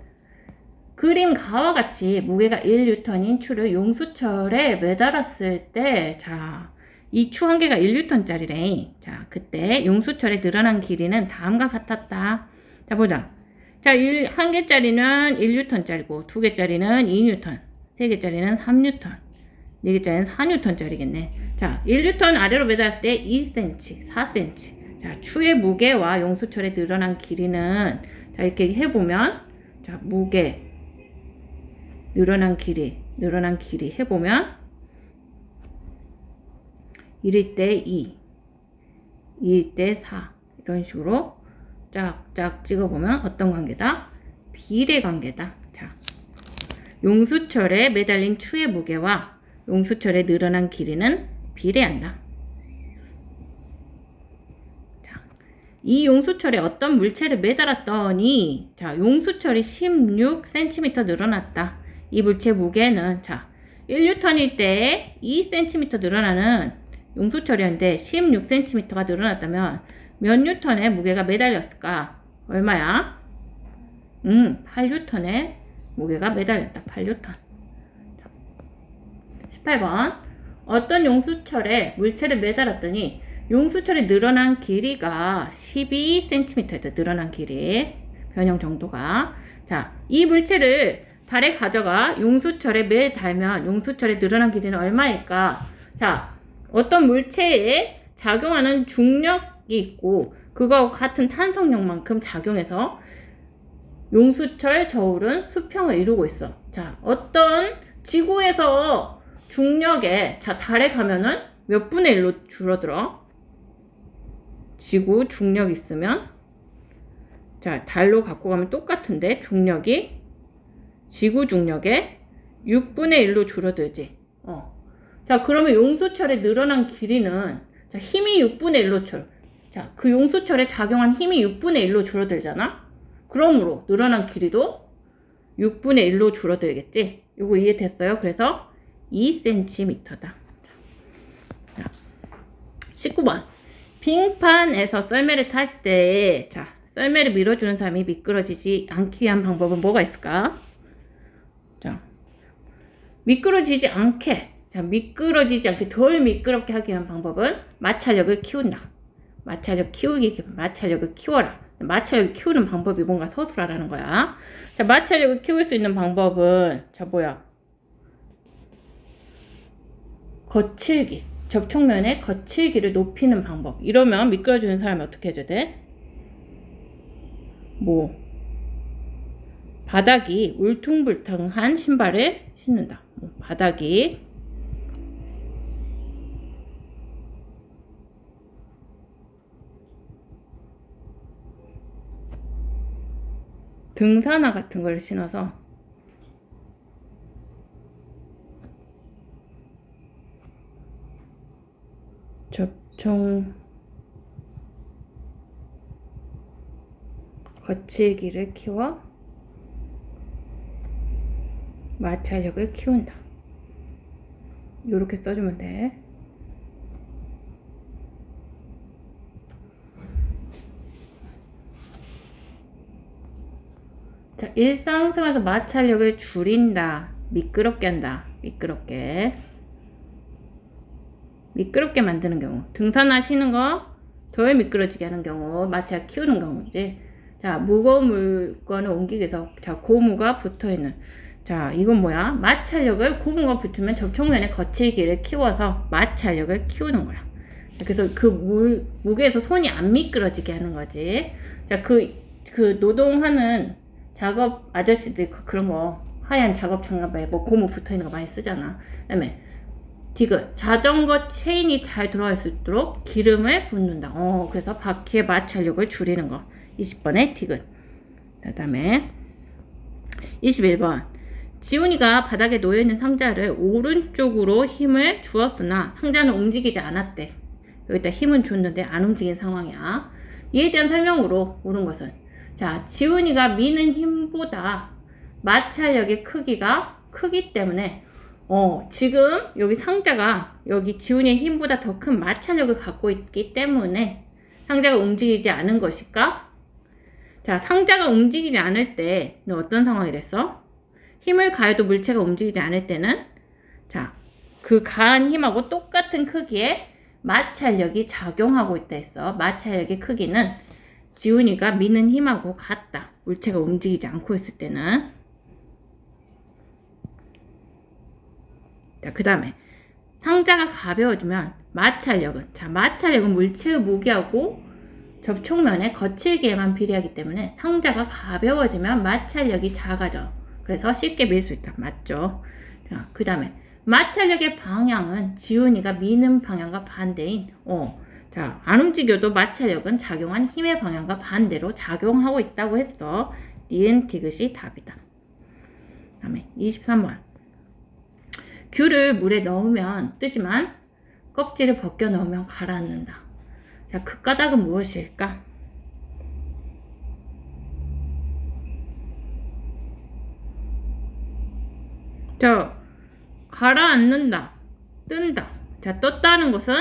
그림 가와 같이 무게가 1N인 추를 용수철에 매달았을 때, 자, 이 추 한 개가 1N짜리래. 자, 그때 용수철에 늘어난 길이는 다음과 같았다. 자, 보자. 자, 한 개짜리는 1N짜리고, 두 개짜리는 2N, 세 개짜리는 3N, 네 개짜리는 4N짜리겠네. 자, 1N 아래로 매달았을 때 2cm, 4cm. 자, 추의 무게와 용수철에 늘어난 길이는, 자, 이렇게 해보면, 자, 무게, 늘어난 길이 해보면, 1일 때 2, 2일 때 4, 이런 식으로 쫙쫙 찍어보면 어떤 관계다? 비례 관계다. 자, 용수철에 매달린 추의 무게와 용수철에 늘어난 길이는 비례한다. 이 용수철에 어떤 물체를 매달았더니 자, 용수철이 16cm 늘어났다. 이 물체 무게는 자, 1N일 때 2cm 늘어나는 용수철이었는데 16cm가 늘어났다면 몇 N의 무게가 매달렸을까? 얼마야? 8N의 무게가 매달렸다. 8N. 18번. 어떤 용수철에 물체를 매달았더니 용수철이 늘어난 길이가 12cm였다. 늘어난 길이. 변형 정도가. 자, 이 물체를 달에 가져가 용수철에 매달면 용수철에 늘어난 길이는 얼마일까? 자, 어떤 물체에 작용하는 중력이 있고 그거와 같은 탄성력만큼 작용해서 용수철 저울은 수평을 이루고 있어. 자, 어떤 지구에서 중력에 자, 달에 가면은 몇 분의 1로 줄어들어? 지구 중력 있으면 자, 달로 갖고 가면 똑같은데 중력이 지구 중력의 6분의 1로 줄어들지. 자, 그러면 용수철에 늘어난 길이는 자, 힘이 6분의 1로 자, 그 용수철에 작용한 힘이 6분의 1로 줄어들잖아? 그러므로 늘어난 길이도 6분의 1로 줄어들겠지? 요거 이해됐어요? 그래서 2cm다. 자, 19번. 빙판에서 썰매를 탈 때, 자, 썰매를 밀어주는 사람이 미끄러지지 않기 위한 방법은 뭐가 있을까? 자, 미끄러지지 않게, 덜 미끄럽게 하기 위한 방법은 마찰력을 키운다. 마찰력을 키워라. 마찰력을 키우는 방법이 뭔가 서술하라는 거야. 자, 마찰력을 키울 수 있는 방법은, 자, 뭐야? 거칠기. 접촉면의 거칠기를 높이는 방법. 이러면 미끄러지는 사람이 어떻게 해줘야 돼? 뭐, 바닥이 울퉁불퉁한 신발을 신는다. 바닥이 등산화 같은 걸 신어서 접촉 거칠기를 키워 마찰력을 키운다. 이렇게 써주면 돼. 자, 일상생활에서 마찰력을 줄인다. 미끄럽게 한다. 미끄럽게 만드는 경우. 등산하시는 거 덜 미끄러지게 하는 경우, 마찰 키우는 경우지. 자, 무거운 물건을 옮기기 위해서, 자, 고무가 붙어있는. 자, 이건 뭐야? 마찰력을, 고무가 붙으면 접촉면에 거칠기를 키워서 마찰력을 키우는 거야. 그래서 그 무게에서 손이 안 미끄러지게 하는 거지. 자, 그 노동하는 작업 아저씨들 그런 거 하얀 작업 장갑에 뭐 고무 붙어있는 거 많이 쓰잖아. 그 다음에 디귿, 자전거 체인이 잘 들어갈 수 있도록 기름을 붓는다. 그래서 바퀴의 마찰력을 줄이는 거. 20번에 디귿. 그 다음에 21번, 지훈이가 바닥에 놓여있는 상자를 오른쪽으로 힘을 주었으나 상자는 움직이지 않았대. 여기다 힘은 줬는데 안 움직인 상황이야. 이에 대한 설명으로 옳은 것은, 자, 지훈이가 미는 힘보다 마찰력의 크기가 크기 때문에 지금 여기 상자가 여기 지훈이의 힘보다 더 큰 마찰력을 갖고 있기 때문에 상자가 움직이지 않은 것일까? 자, 상자가 움직이지 않을 때 너 어떤 상황이랬어? 힘을 가해도 물체가 움직이지 않을 때는, 자, 그 가한 힘하고 똑같은 크기의 마찰력이 작용하고 있다 했어. 마찰력의 크기는 지훈이가 미는 힘하고 같다. 물체가 움직이지 않고 있을 때는. 자, 그 다음에 상자가 가벼워지면 마찰력은, 자, 마찰력은 물체의 무게하고 접촉면의 거칠기에만 비례하기 때문에 상자가 가벼워지면 마찰력이 작아져. 그래서 쉽게 밀 수 있다. 맞죠? 자, 그 다음에 마찰력의 방향은 지훈이가 미는 방향과 반대인, 자, 안 움직여도 마찰력은 작용한 힘의 방향과 반대로 작용하고 있다고 했어. 니은 디귿이 답이다. 그 다음에 23번, 귤을 물에 넣으면 뜨지만 껍질을 벗겨 넣으면 가라앉는다. 자, 그 까닭은 무엇일까? 자, 가라앉는다, 뜬다. 자, 떴다는 것은,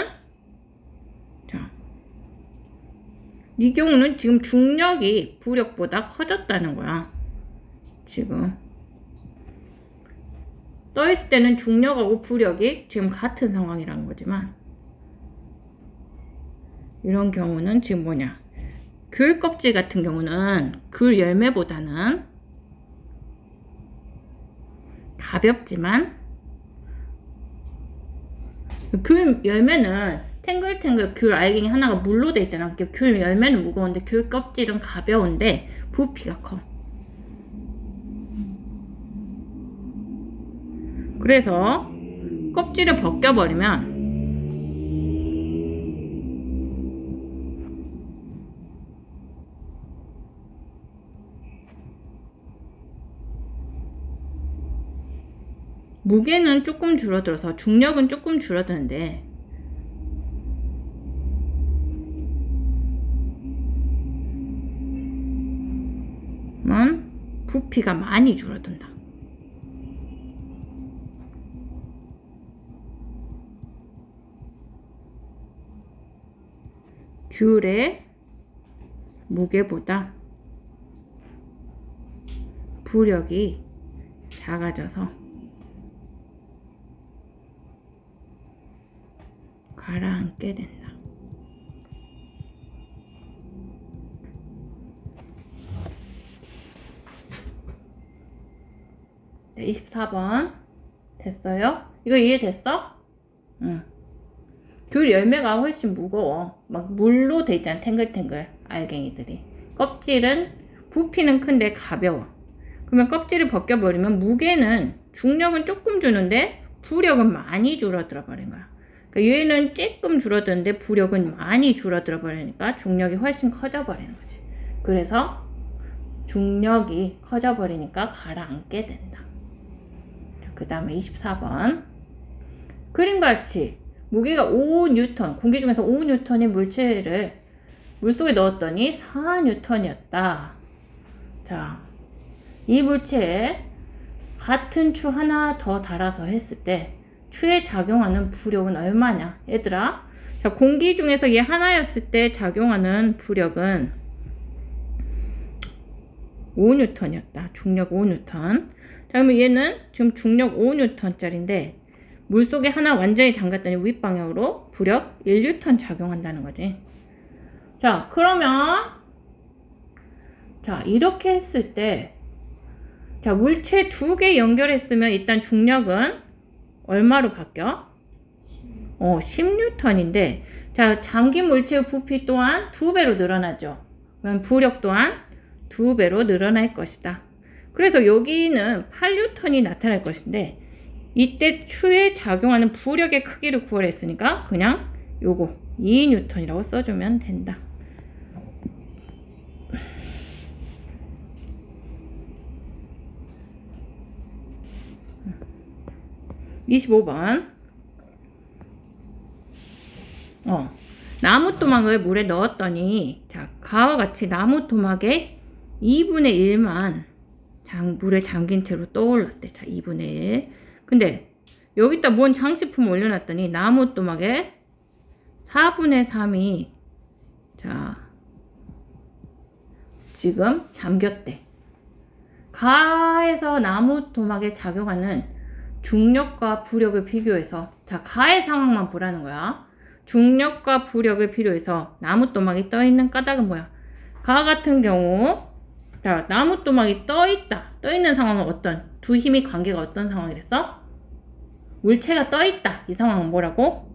자, 이 경우는 지금 중력이 부력보다 커졌다는 거야. 지금 떠있을 때는 중력하고 부력이 지금 같은 상황이라는 거지만, 이런 경우는 지금 뭐냐, 귤 껍질 같은 경우는 귤 열매보다는 가볍지만, 귤 열매는 탱글탱글 귤 알갱이 하나가 물로 돼 있잖아. 귤 열매는 무거운데 귤 껍질은 가벼운데 부피가 커. 그래서 껍질을 벗겨버리면 무게는 조금 줄어들어서 중력은 조금 줄어드는데 부피가 많이 줄어든다. 귤의 무게보다 부력이 작아져서 가라앉게 된다. 네, 24번 됐어요? 이거 이해됐어? 응. 귤 열매가 훨씬 무거워. 막 물로 돼 있잖아. 탱글탱글 알갱이들이. 껍질은 부피는 큰데 가벼워. 그러면 껍질을 벗겨버리면 무게는, 중력은 조금 주는데 부력은 많이 줄어들어 버린 거야. 그러니까 얘는 조금 줄어드는데 부력은 많이 줄어들어 버리니까 중력이 훨씬 커져 버리는 거지. 그래서 중력이 커져 버리니까 가라앉게 된다. 그 다음에 24번, 그림같이 무게가 5N, 공기 중에서 5N의 물체를 물속에 넣었더니 4N이었다. 자, 이 물체에 같은 추 하나 더 달아서 했을 때 추에 작용하는 부력은 얼마냐? 얘들아, 자, 공기 중에서 얘 하나였을 때 작용하는 부력은 5N이었다. 중력 5N. 자, 그러면 얘는 지금 중력 5N짜리인데 물속에 하나 완전히 잠갔더니 윗방향으로 부력 1N 작용한다는 거지. 자, 그러면 자, 이렇게 했을 때 자, 물체 2개 연결했으면 일단 중력은 얼마로 바뀌어? 10N인데 자, 잠긴 물체의 부피 또한 2배로 늘어나죠. 그럼 부력 또한 2배로 늘어날 것이다. 그래서 여기는 8N이 나타날 것인데 이때 추에 작용하는 부력의 크기를 구하려 했으니까 그냥 요거 2N이라고 써주면 된다. 25번. 나무 토막을 물에 넣었더니 자, 가와 같이 나무 토막의 2분의 1만 물에 잠긴 채로 떠올랐대. 자, 2분의 1. 근데 여기다 뭔 장식품 올려놨더니 나무 토막의 4분의 3이 자, 지금 잠겼대. 가에서 나무 토막에 작용하는 중력과 부력을 비교해서 자, 가의 상황만 보라는 거야. 중력과 부력을 필요해서 나무 토막이 떠있는 까닭은 뭐야? 가 같은 경우 자, 나무 토막이 떠있다. 떠있는 상황은 어떤? 두 힘의 관계가 어떤 상황이랬어? 물체가 떠있다. 이 상황은 뭐라고?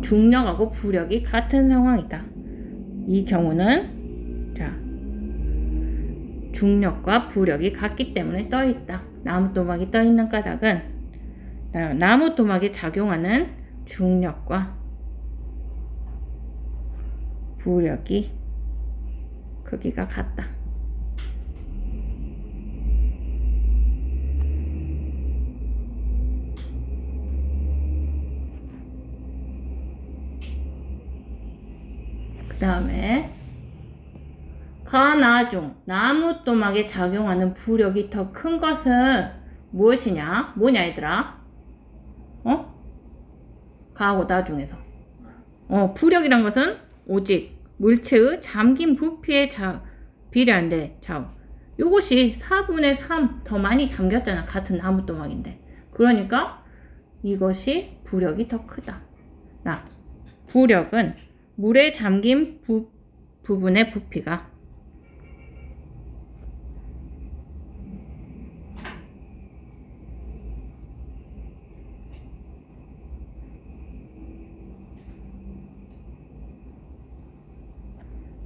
중력하고 부력이 같은 상황이다. 이 경우는 자, 중력과 부력이 같기 때문에 떠있다. 나무 토막이 떠있는 까닭은 나무 토막에 작용하는 중력과 부력이 크기가 같다. 그 다음에 가나중 나무 토막에 작용하는 부력이 더 큰 것은 무엇이냐? 뭐냐 얘들아? 가하고 나 중에서 부력이란 것은 오직 물체의 잠긴 부피에 비례한데 자, 요것이 4분의 3 더 많이 잠겼잖아. 같은 나무 토막인데 그러니까 이것이 부력이 더 크다. 부력은 물에 잠긴 부분의 부피가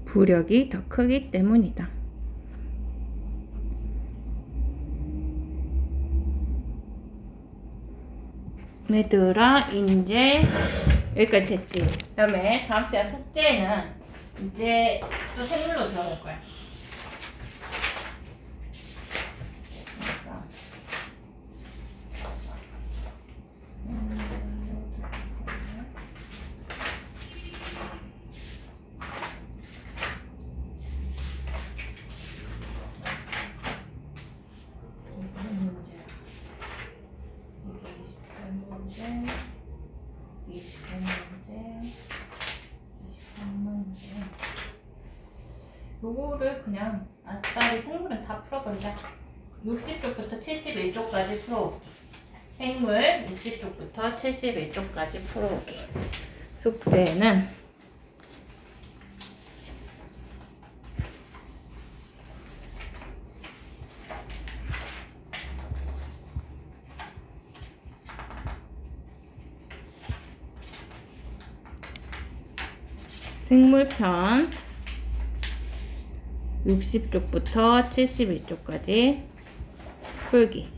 부력이 더 크기 때문이다. 얘들아, 이제 여기까지 됐지? 그 다음에 다음 시간 숙제는 이제 또 생물로 들어갈 거야. 요거를 그냥 아싸리 생물은 다 풀어버리자. 60쪽부터 71쪽까지 풀어오기. 생물 60쪽부터 71쪽까지 풀어오기. 숙제는 생물편 60쪽부터 71쪽까지 풀기.